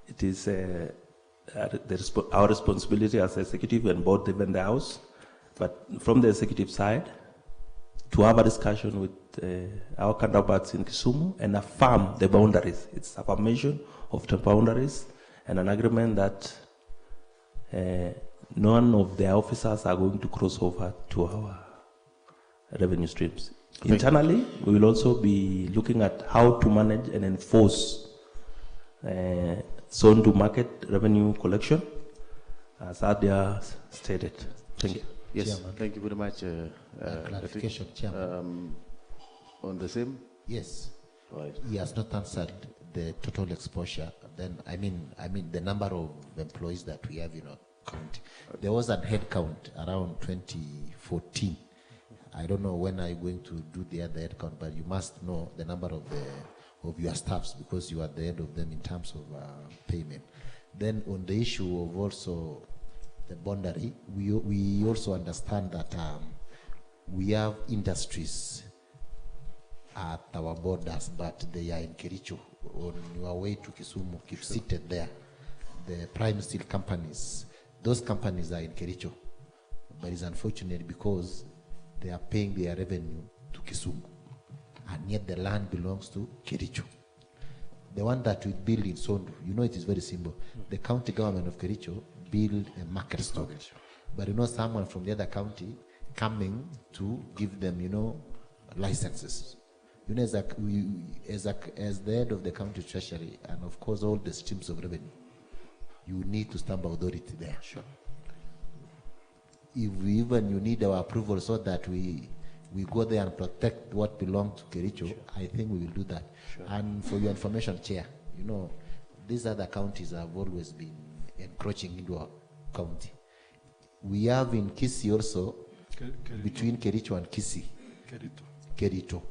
it is our responsibility as executive and board, even the House, but from the executive side, to have a discussion with our counterparts in Kisumu and affirm the boundaries. It's affirmation of the boundaries and an agreement that none of the officers are going to cross over to our revenue streams. Internally, we will also be looking at how to manage and enforce zone to market revenue collection, as Adia stated. Thank you. Yes, Chairman. thank you very much. Clarification, Chairman. On the same? Yes. Right. He has not answered the total exposure. Then I mean the number of employees that we have in our county. There was a head count around 2014. I don't know when are you going to do the other head count, but you must know the number of your staffs, because you are the head of them in terms of payment. Then on the issue of also the boundary, we also understand that we have industries at our borders, but they are in Kericho. On your way to Kisumu, keep seated there. The prime steel companies, those companies are in Kericho, but it's unfortunate because they are paying their revenue to Kisumu, and yet the land belongs to Kericho. The one that we build in Sondu, it is very simple. The county government of Kericho build a market store, but someone from the other county coming to give them, licenses. As the head of the county treasury, and of course all the streams of revenue, you need to stamp authority there. Sure. If you need our approval so that we go there and protect what belongs to Kericho, sure. I think we will do that. Sure. And for your information, Chair, you know, these other counties have always been encroaching into our county. We have in Kisii also, between Kericho and Kisii, Kericho.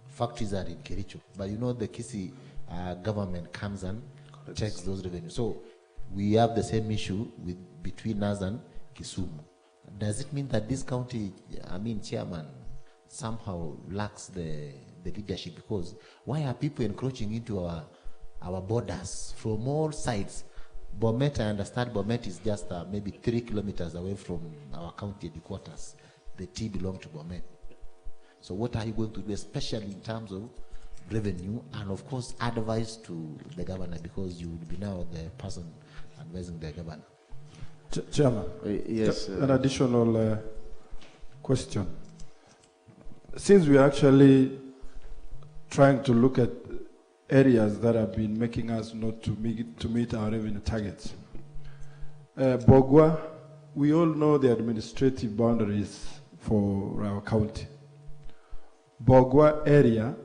Factories are in Kericho. But you know the Kisii government comes and takes those revenues. So we have the same issue between us and Kisumu. Does it mean that this county, chairman, somehow lacks the leadership? Because why are people encroaching into our borders from all sides? Bomet, I understand Bomet is just maybe 3 kilometers away from our county headquarters. The tea belongs to Bomet. So what are you going to do, especially in terms of revenue and, of course, advice to the governor, because you will be now the person advising the governor? Chairman, yes. An additional question. Since we are actually trying to look at areas that have been making us not to meet our revenue targets, Bogwa, we all know the administrative boundaries for our county. Bogwa area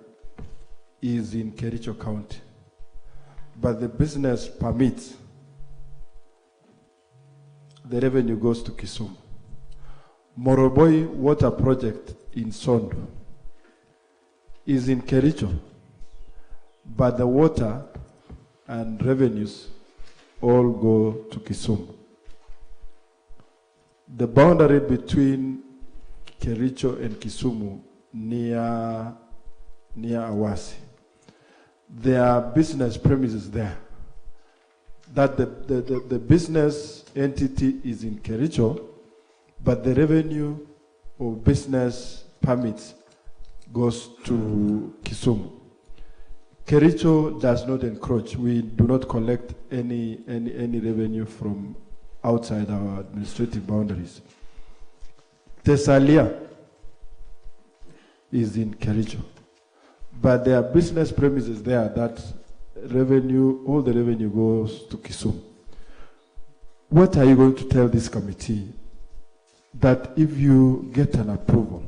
is in Kericho County, but the business permits, the revenue goes to Kisumu. Moroboi water project in Sondu is in Kericho, but the water and revenues all go to Kisumu. The boundary between Kericho and Kisumu near Awasi, there are business premises there. That the business entity is in Kericho, but the revenue of business permits goes to Kisumu. Kericho does not encroach. We do not collect any revenue from outside our administrative boundaries. Tesalia is in Kericho, but there are business premises there that all the revenue goes to Kisumu. What are you going to tell this committee that if you get an approval,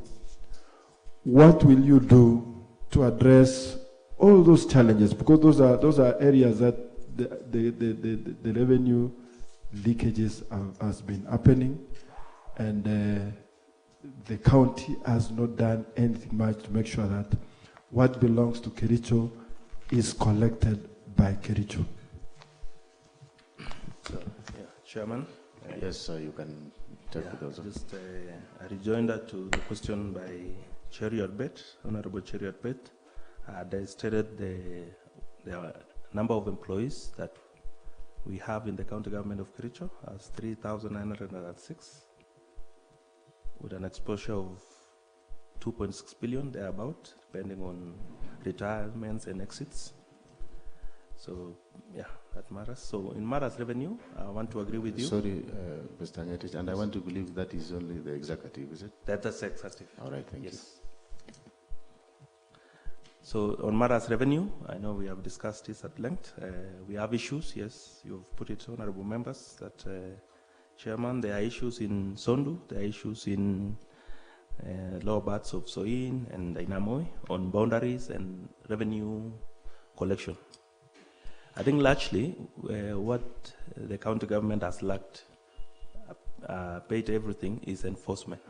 what will you do to address all those challenges? Because those are areas that the revenue leakages has been happening, and the county has not done anything much to make sure that what belongs to Kericho is collected by Kericho. So, Chairman. Yes, you can take it also. Just a rejoinder to the question by Cheriot Bet, Honorable Cheriot Bet. They stated the number of employees that we have in the county government of Kericho as 3,906, with an exposure of 2.6 billion thereabout, depending on retirements and exits. So, that matters. So, in matters revenue, I want to agree with you. Sorry, Mr. Ngetich, and I want to believe that is only the executive, is it? That's the executive. All right, thank you. So, on matters revenue, I know we have discussed this at length. We have issues, yes, you've put it, honorable members, that Chairman, there are issues in Sondu, there are issues in lower parts of Soin and Inamoi on boundaries and revenue collection. I think largely what the county government has lacked, paid everything, is enforcement.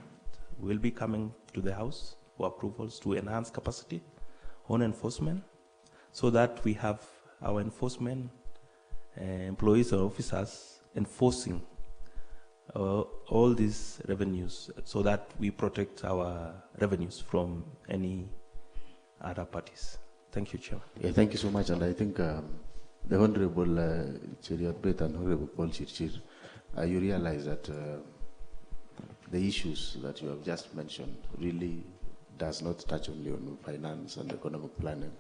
We'll be coming to the House for approvals to enhance capacity on enforcement, so that we have our enforcement employees or officers enforcing all these revenues, so that we protect our revenues from any other parties. Thank you, Chairman. Yeah, thank you so much. And I think the Honorable Cheriot Bet and Honorable Paul Chirchir, you realize that the issues that you have just mentioned really does not touch only on finance and economic planning.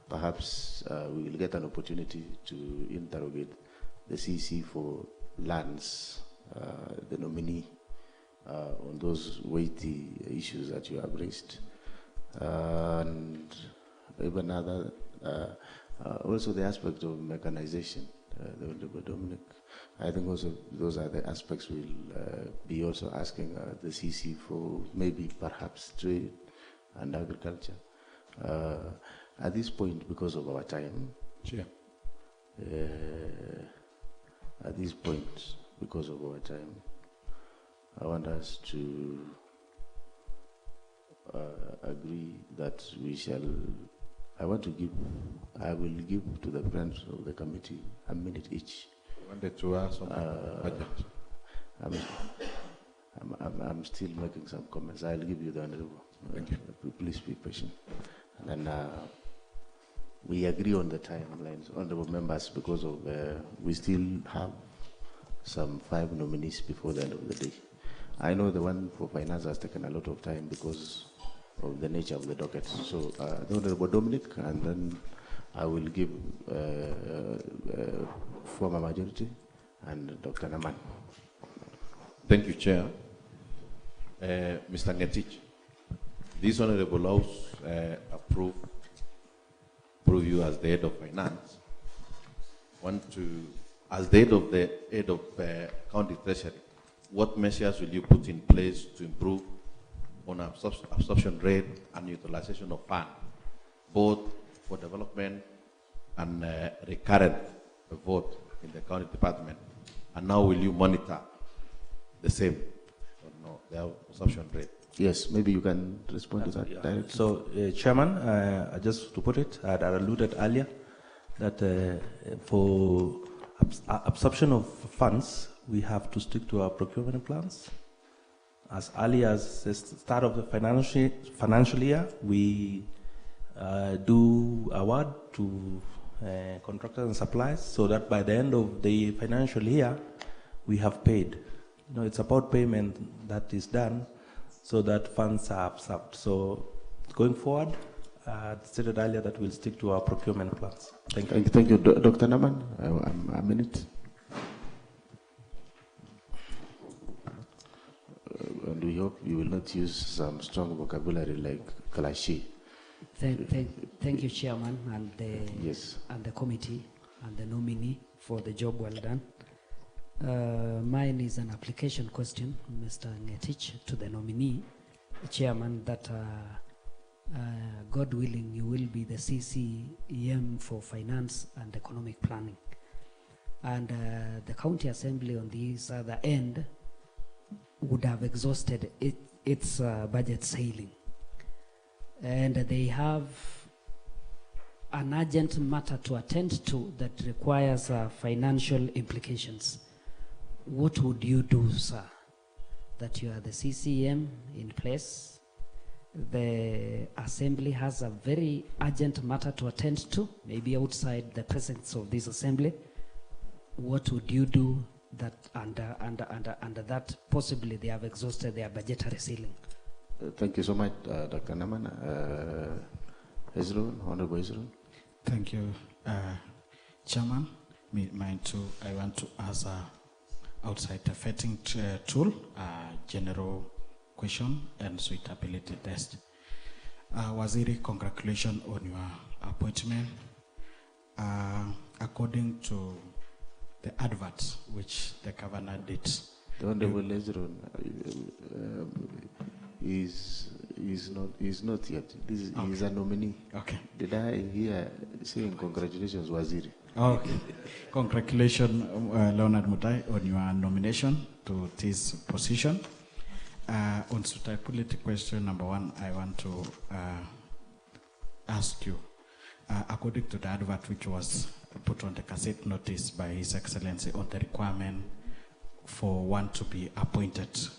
Perhaps we will get an opportunity to interrogate the CEC for lands, the nominee, on those weighty issues that you have raised. And even other, also the aspect of mechanization. the Honorable Dominic. I think also those are the aspects we'll be also asking the CC for, maybe perhaps trade and agriculture. At this point, because of our time, Chair. At this point, because of our time, I want us to agree that we shall, I will give to the friends of the committee a minute each. You wanted to ask on budget. I'm still making some comments. I'll give you the honorable. Thank you. Please be patient. And then we agree on the timelines, honorable members, because of we still have some 5 nominees before the end of the day. I know the one for finance has taken a lot of time because of the nature of the docket. So the Honorable Dominic, and then I will give former majority and Dr. Naman. Thank you, Chair. Mr. Ngetich, this Honorable House approve you as the head of finance. Want to, as the head of county treasury, what measures will you put in place to improve on absorption rate and utilization of funds, both for development and recurrent vote in the county department? And now will you monitor the same or no, the absorption rate? Yes, maybe you can respond to that directly. So, Chairman, just to put it, I had alluded earlier that for absorption of funds, we have to stick to our procurement plans. As early as the start of the financial year, we do award to contractors and suppliers, so that by the end of the financial year, we have paid. You know, it's about payment that is done, so that funds are absorbed. So going forward, stated earlier that we'll stick to our procurement plans. Thank you. Thank you. Dr. Naman, a minute. And we hope you will not use some strong vocabulary like Kalashi. Thank you, Chairman, and the committee and the nominee for the job well done. Mine is an application question, Mr. Ngetich, to the nominee, Chairman, that God willing, you will be the CCEM for finance and economic planning. And the county assembly on this other end would have exhausted its budget ceiling. And they have an urgent matter to attend to that requires financial implications. What would you do, sir? That you are the CCM in place, the assembly has a very urgent matter to attend to, maybe outside the presence of this assembly. What would you do that under that possibly they have exhausted their budgetary ceiling? Thank you so much, Dr. Naman. Honorable Israel. Thank you, Chairman. Mine too, I want to ask outside the vetting tool, general question and suitability test. Waziri, congratulations on your appointment. According to the advert which the governor did, the Honorable Israel is not yet. He's a nominee. Okay. Did I hear saying congratulations, Waziri? Okay. Congratulations, Leonard Mutai, on your nomination to this position. On suitability question number 1, I want to ask you, according to the advert which was put on the cassette notice by His Excellency on the requirement for one to be appointed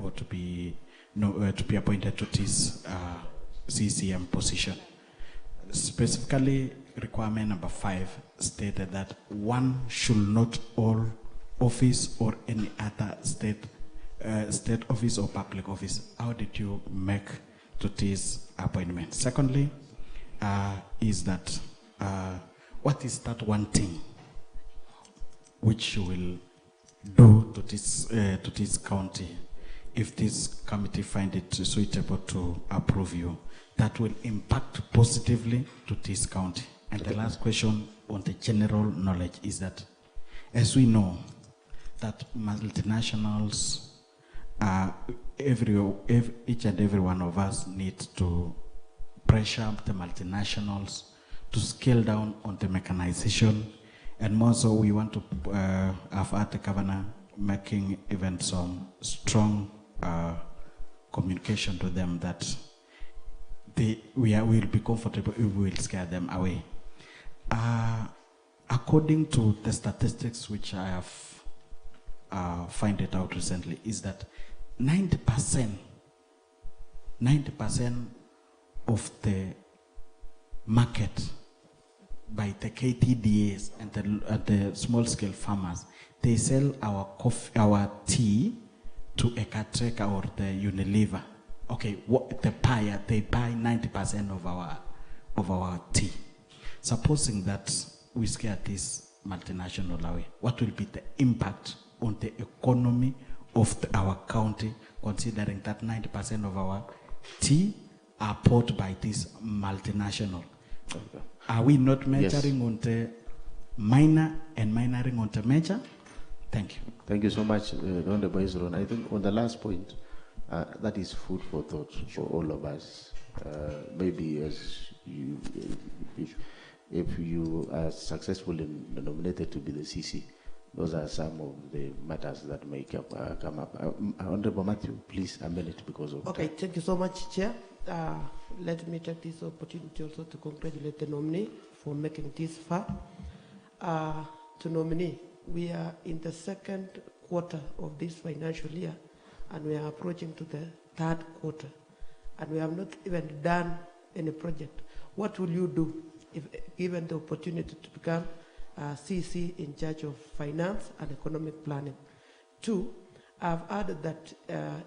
or to be appointed to this CCM position. Specifically, requirement number 5 stated that one should not hold office or any other state office or public office. How did you make to this appointment? Secondly, is that what is that one thing which you will do to this county if this committee find it suitable to approve you, that will impact positively to this county? And the last question on the general knowledge is that, as we know, that multinationals, each and every one of us needs to pressure the multinationals to scale down on the mechanization, and more so we want to have at the governor making even some strong communication to them that will be comfortable if we will scare them away. According to the statistics which I have find it out recently, is that 90% of the market by the KTDAs and the small-scale farmers, they sell our tea to Ekatrek or the Unilever. Okay, they buy 90% of our tea. Supposing that we scare this multinational away, what will be the impact on the economy of our county, considering that 90% of our tea are bought by this multinational? Okay. Are we not measuring on the minor and minoring on the major? Thank you. Thank you so much, Honorable Israel. I think on the last point, that is food for thought for all of us. Maybe as you, if you are successfully nominated to be the CC, those are some of the matters that may come up. Honorable Matthew, please amend it because of Okay, thank you so much, Chair. Let me take this opportunity also to congratulate the nominee for making this far. To nominee, we are in the second quarter of this financial year, and we are approaching to the third quarter, and we have not even done any project. What will you do if given the opportunity to become CC in charge of finance and economic planning? 2, I've added that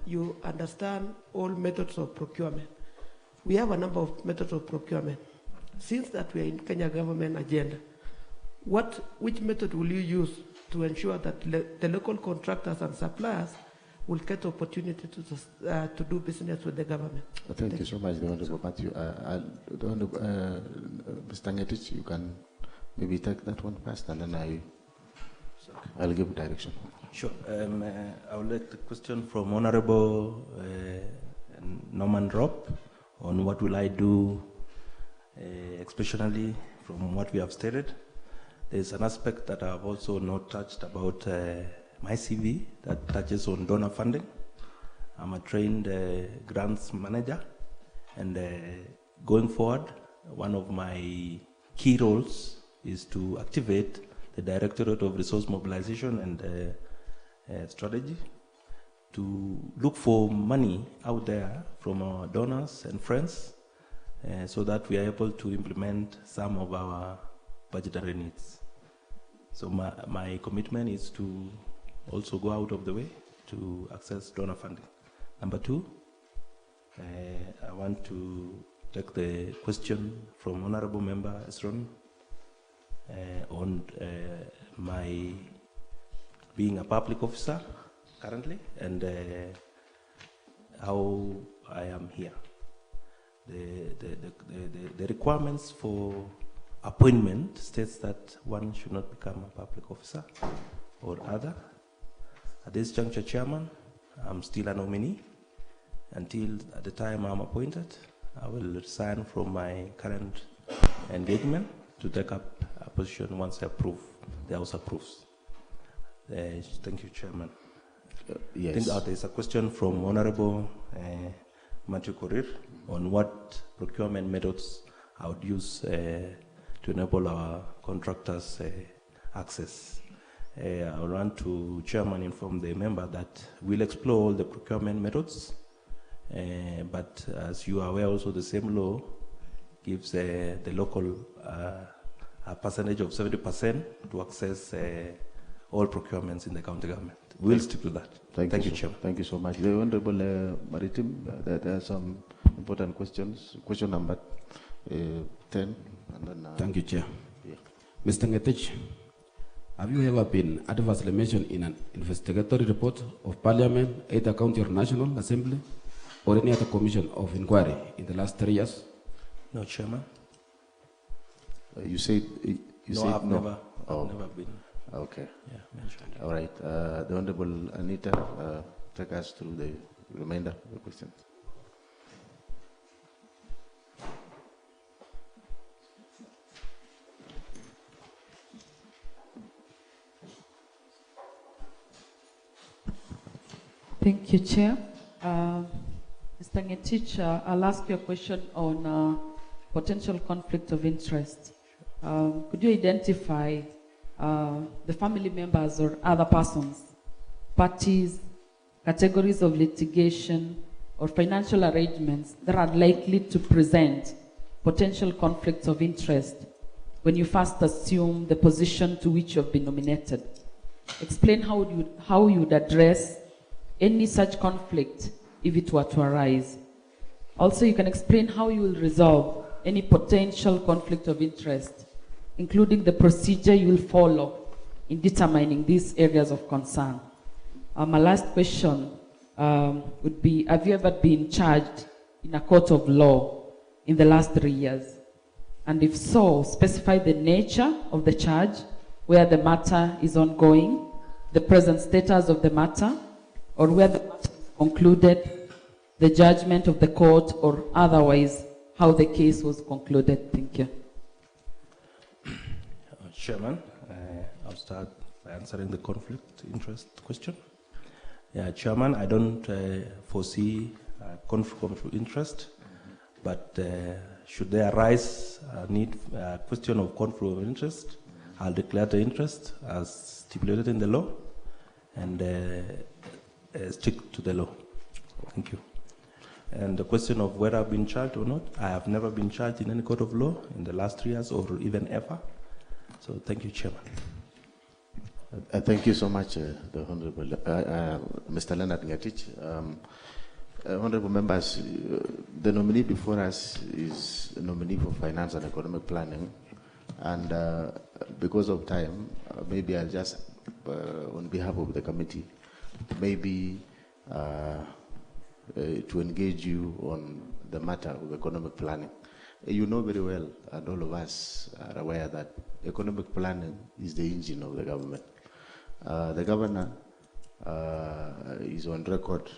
you understand all methods of procurement. We have a number of methods of procurement. Since that we are in Kenya government agenda, which method will you use to ensure that the local contractors and suppliers will get opportunity to do business with the government? Thank you so much, the Honorable Matthew. Mr. Ngetich, you can maybe take that one first, and then I'll give direction. Sure. I would like the question from Honorable Norman Rob on what will I do, especially from what we have stated. There's an aspect that I've also not touched about my CV that touches on donor funding. I'm a trained grants manager, and going forward, one of my key roles is to activate the Directorate of Resource Mobilization and Strategy to look for money out there from our donors and friends so that we are able to implement some of our budgetary needs. So my commitment is to also go out of the way to access donor funding. Number 2, I want to take the question from Honorable Member Esron on my being a public officer currently and how I am here. The requirements for appointment states that one should not become a public officer or other. At this juncture, Chairman, I'm still a nominee. Until at the time I'm appointed, I will resign from my current engagement to take up a position once the House approves. Thank you, Chairman. Yes. I think there's a question from Honorable Matthew Korir on what procurement methods I would use to enable our contractors access. I want to, Chairman, inform the member that we'll explore all the procurement methods, but as you are aware also, the same law gives the local a percentage of 70% to access all procurements in the county government. We'll stick to that. Thank you, Chairman. Thank you so much. The Honorable Maritim, there are some important questions. Question number 10. And then, Thank you, Chair. Yeah. Mr. Ngetich, have you ever been adversely mentioned in an investigatory report of Parliament, either county or national assembly, or any other commission of inquiry in the last 3 years? No, Chairman. You said I've no. never been. Okay. Yeah, mentioned. All right. The Honorable Anita, take us through the remainder of the questions. Thank you, Chair. Mr. Ngetich, I'll ask you a question on potential conflict of interest. Could you identify the family members or other persons, parties, categories of litigation, or financial arrangements that are likely to present potential conflicts of interest when you first assume the position to which you have been nominated? Explain how you would address any such conflict if it were to arise. Also, you can explain how you will resolve any potential conflict of interest, including the procedure you will follow in determining these areas of concern. My last question would be, have you ever been charged in a court of law in the last 3 years? And if so, specify the nature of the charge, where the matter is ongoing, the present status of the matter, or where the matter is concluded, the judgment of the court, or otherwise how the case was concluded. Thank you. Chairman, I'll start by answering the conflict interest question. Yeah, Chairman, I don't foresee conflict of interest, but should there arise a question of conflict of interest, I'll declare the interest as stipulated in the law and stick to the law. Thank you. And the question of whether I've been charged or not, I have never been charged in any court of law in the last 3 years or even ever. So thank you, Chairman. Thank you so much, the Honorable Mr. Leonard Ngetich. Honorable members, the nominee before us is a nominee for finance and economic planning, and because of time, maybe I'll just, on behalf of the committee, maybe to engage you on the matter of economic planning. You know very well, and all of us are aware, that economic planning is the engine of the government. The governor is on record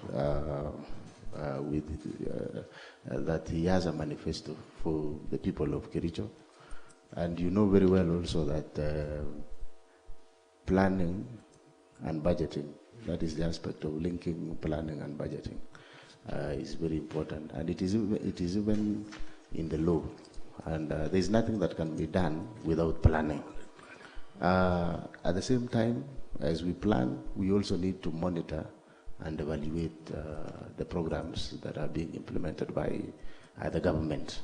that he has a manifesto for the people of Kericho. And you know very well also that planning and budgeting, that is the aspect of linking planning and budgeting, is very important. And it is even in the law. And there is nothing that can be done without planning. At the same time, as we plan, we also need to monitor and evaluate the programs that are being implemented by the government.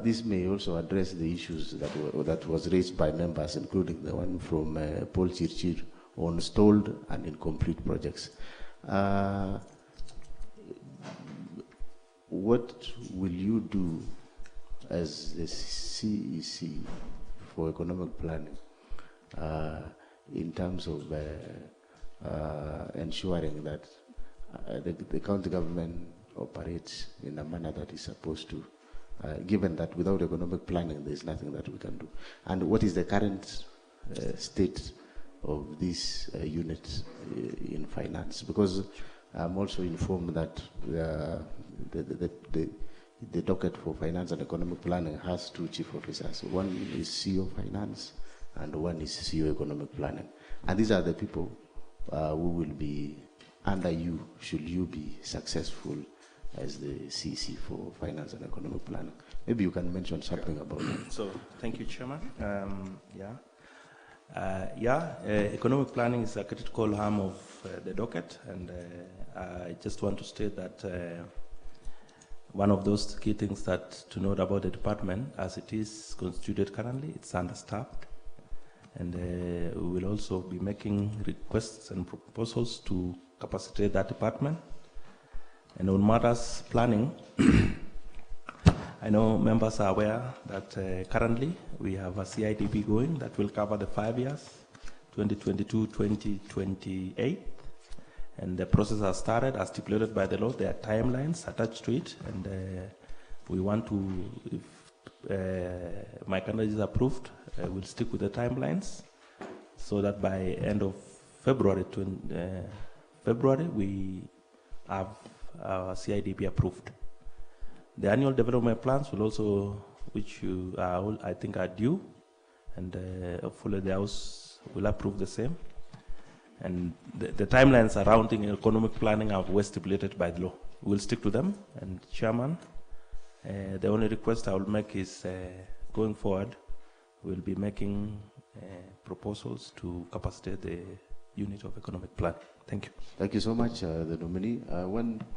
This may also address the issues that was raised by members, including the one from Paul Chirchir on stalled and incomplete projects. What will you do as the CEC for economic planning in terms of ensuring that the county government operates in a manner that is supposed to, given that without economic planning there is nothing that we can do? And what is the current state of these units in finance? Because I'm also informed that the docket for finance and economic planning has 2 chief officers. One is CEO Finance and one is CEO Economic Planning. And these are the people who will be under you should you be successful as the CEC for finance and economic planning. Maybe you can mention something about that. So, thank you, Chairman. Economic planning is a critical arm of the docket, and I just want to state that one of those key things that to note about the department, as it is constituted currently, it's understaffed, and we will also be making requests and proposals to capacitate that department. And on matters planning, I know members are aware that currently we have a CIDP going that will cover the 5 years, 2022-2028. And the process has started as stipulated by the law. There are timelines attached to it, and we want to, if my candidate is approved, we'll stick with the timelines so that by end of February, we have our CIDP approved. The annual development plans will also, which you are all, I think, are due, and hopefully the House will approve the same. And the timelines surrounding economic planning are well stipulated by the law. We'll stick to them. And Chairman, the only request I will make is going forward, we'll be making proposals to capacitate the unit of economic plan. Thank you. Thank you so much, the nominee.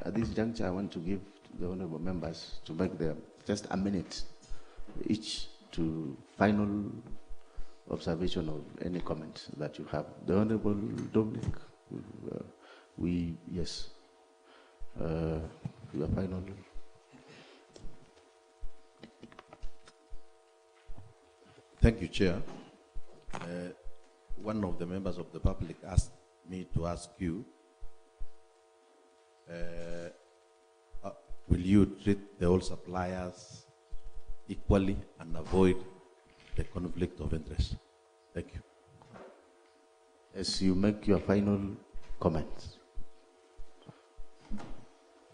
At this juncture, I want to give the honorable members to make them just a minute each to final observation of any comments that you have. The Honorable Dominic, yes, your final. Thank you, Chair. One of the members of the public asked me to ask you, will you treat the all suppliers equally and avoid the conflict of interest? Thank you. As you make your final comments.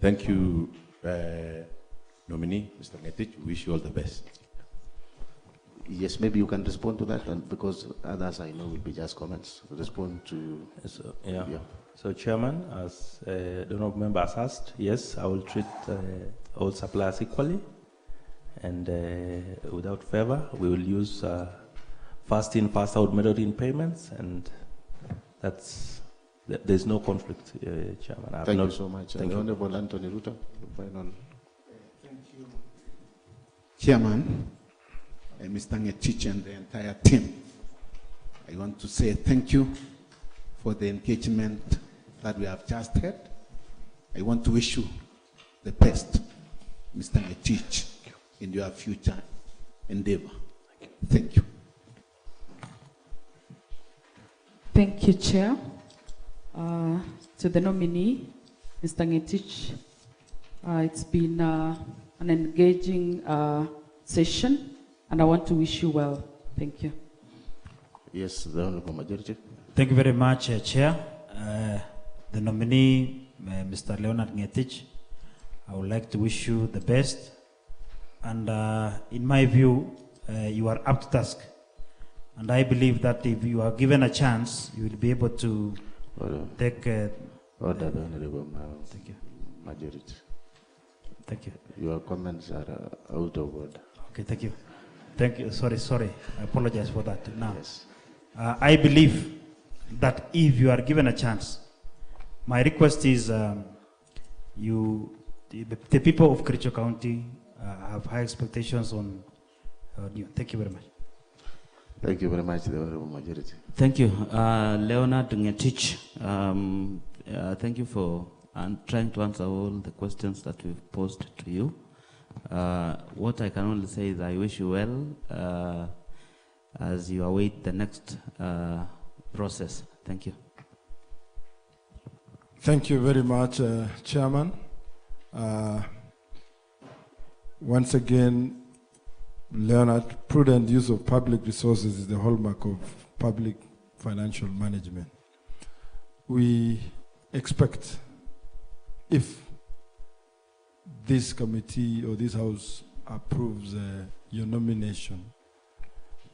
Thank you, nominee, Mr. Ngetich. We wish you all the best. Yes, maybe you can respond to that, and because others I know will be just comments. Respond to. So, yeah. So, Chairman, as the honorable member has asked, yes, I will treat all suppliers equally, and without favor, we will use fast in, fast out method in payments, and there's no conflict, Chairman. Thank you so much. Thank you. Honorable Anthony Ruta, final. Thank you, Chairman. Mr. Ngetich and the entire team. I want to say thank you for the engagement that we have just had. I want to wish you the best, Mr. Ngetich, in your future endeavor. Thank you. Thank you, Chair. To the nominee, Mr. Ngetich, it's been an engaging session, and I want to wish you well. Thank you. Yes, the Honorable Majority. Thank you very much, Chair. The nominee, Mr. Leonard Ngetich, I would like to wish you the best. And in my view, you are up to task. And I believe that if you are given a chance, you will be able to take... Order, the Honorable Thank you. Majority. Thank you. Your comments are out of order. Okay, thank you. Thank you. Sorry. I apologize for that. Now, yes. I believe that if you are given a chance, my request is the people of Kipkoech County have high expectations on you. Thank you very much. Thank you very much, the Honorable Majority. Thank you. Leonard Ngetich, thank you for trying to answer all the questions that we've posed to you. What I can only say is I wish you well as you await the next process. Thank you. Thank you very much, Chairman. Once again, Leonard, prudent use of public resources is the hallmark of public financial management. We expect, if this committee or this House approves your nomination,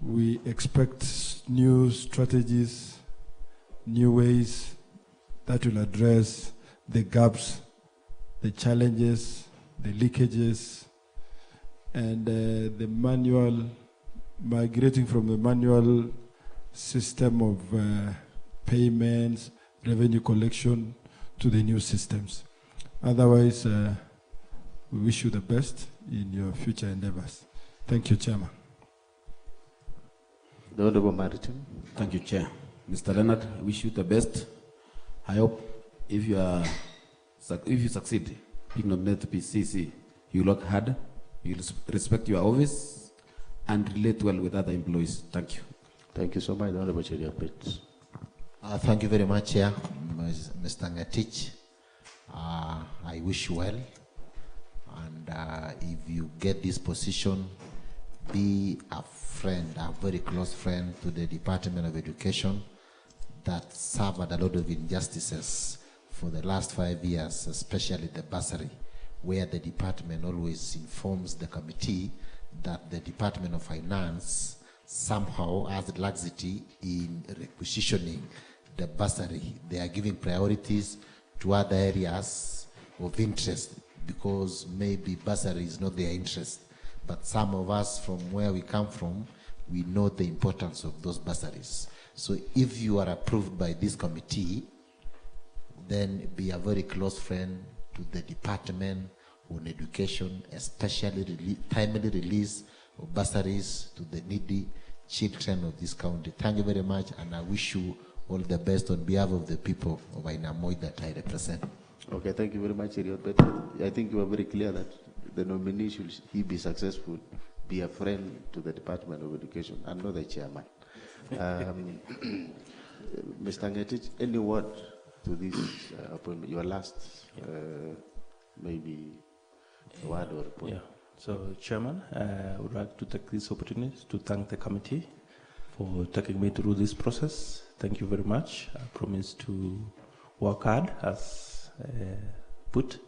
we expect new strategies, new ways that will address the gaps, the challenges, the leakages, and the manual, migrating from the manual system of payments, revenue collection to the new systems. Otherwise, we wish you the best in your future endeavors. Thank you, Chairman. The Honorable Martin. Thank you, Chair. Mr. Leonard, I wish you the best. I hope if you succeed being nominated to be CEC, you work hard, you respect your office, and relate well with other employees. Thank you. Thank you so much, the Honorable Chair. Thank you very much, Chair. Mr. Ngetich, I wish you well. And if you get this position, be a friend, a very close friend to the Department of Education that suffered a lot of injustices for the last 5 years, especially the bursary, where the department always informs the committee that the Department of Finance somehow has laxity in requisitioning the bursary. They are giving priorities to other areas of interest because maybe bursary is not their interest. But some of us from where we come from, we know the importance of those bursaries. So if you are approved by this committee, then be a very close friend to the Department on Education, especially timely release of bursaries to the needy children of this county. Thank you very much, and I wish you all the best on behalf of the people of Ainamoi that I represent. Okay, thank you very much, Eriot. But I think you are very clear that the nominee, should he be successful, be a friend to the Department of Education and not the chairman. Mr. Ngetich, any word to this appointment? Your last, maybe, word or point? Yeah. So, Chairman, I would like to take this opportunity to thank the committee for taking me through this process. Thank you very much. I promise to work hard as put.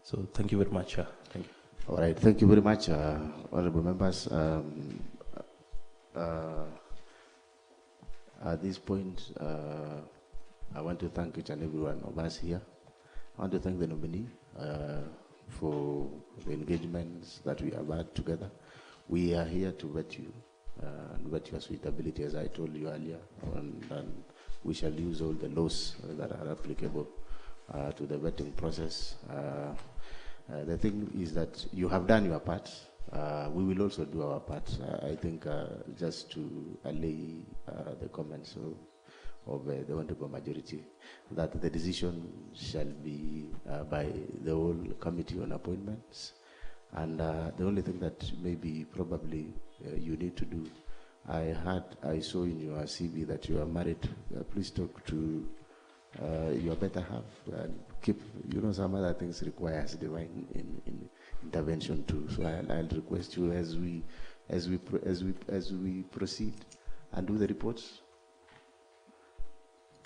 So, thank you very much. Thank you. All right. Thank you very much, honorable members. At this point, I want to thank each and every one of us here. I want to thank the nominee for the engagements that we have had together. We are here to vet you, and vet your suitability, as I told you earlier, and we shall use all the laws that are applicable to the vetting process. The thing is that you have done your part. We will also do our part. I think just to allay the comments of the honorable majority, that the decision shall be by the whole committee on appointments. And the only thing that maybe probably you need to do, I saw in your CV that you are married. Please talk to your better half and keep, some other things requires divine intervention too. So I'll request you as we proceed and do the reports,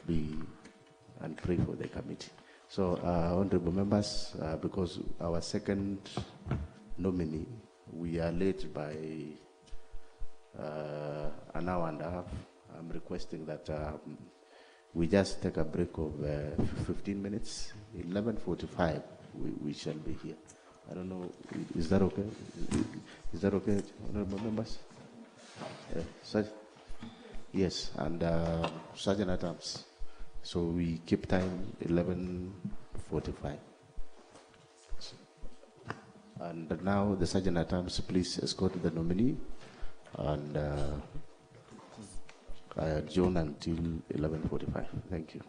and pray for the committee. So, honorable members, because our second nominee, we are late by an hour and a half. I'm requesting that we just take a break of 15 minutes. 11:45, we shall be here. I don't know, is that okay? Is that okay, honorable members? Yes, and Sergeant at Arms. So we keep time 11:45. And now the Sergeant at Arms, please escort the nominee and I adjourn until 11:45. Thank you.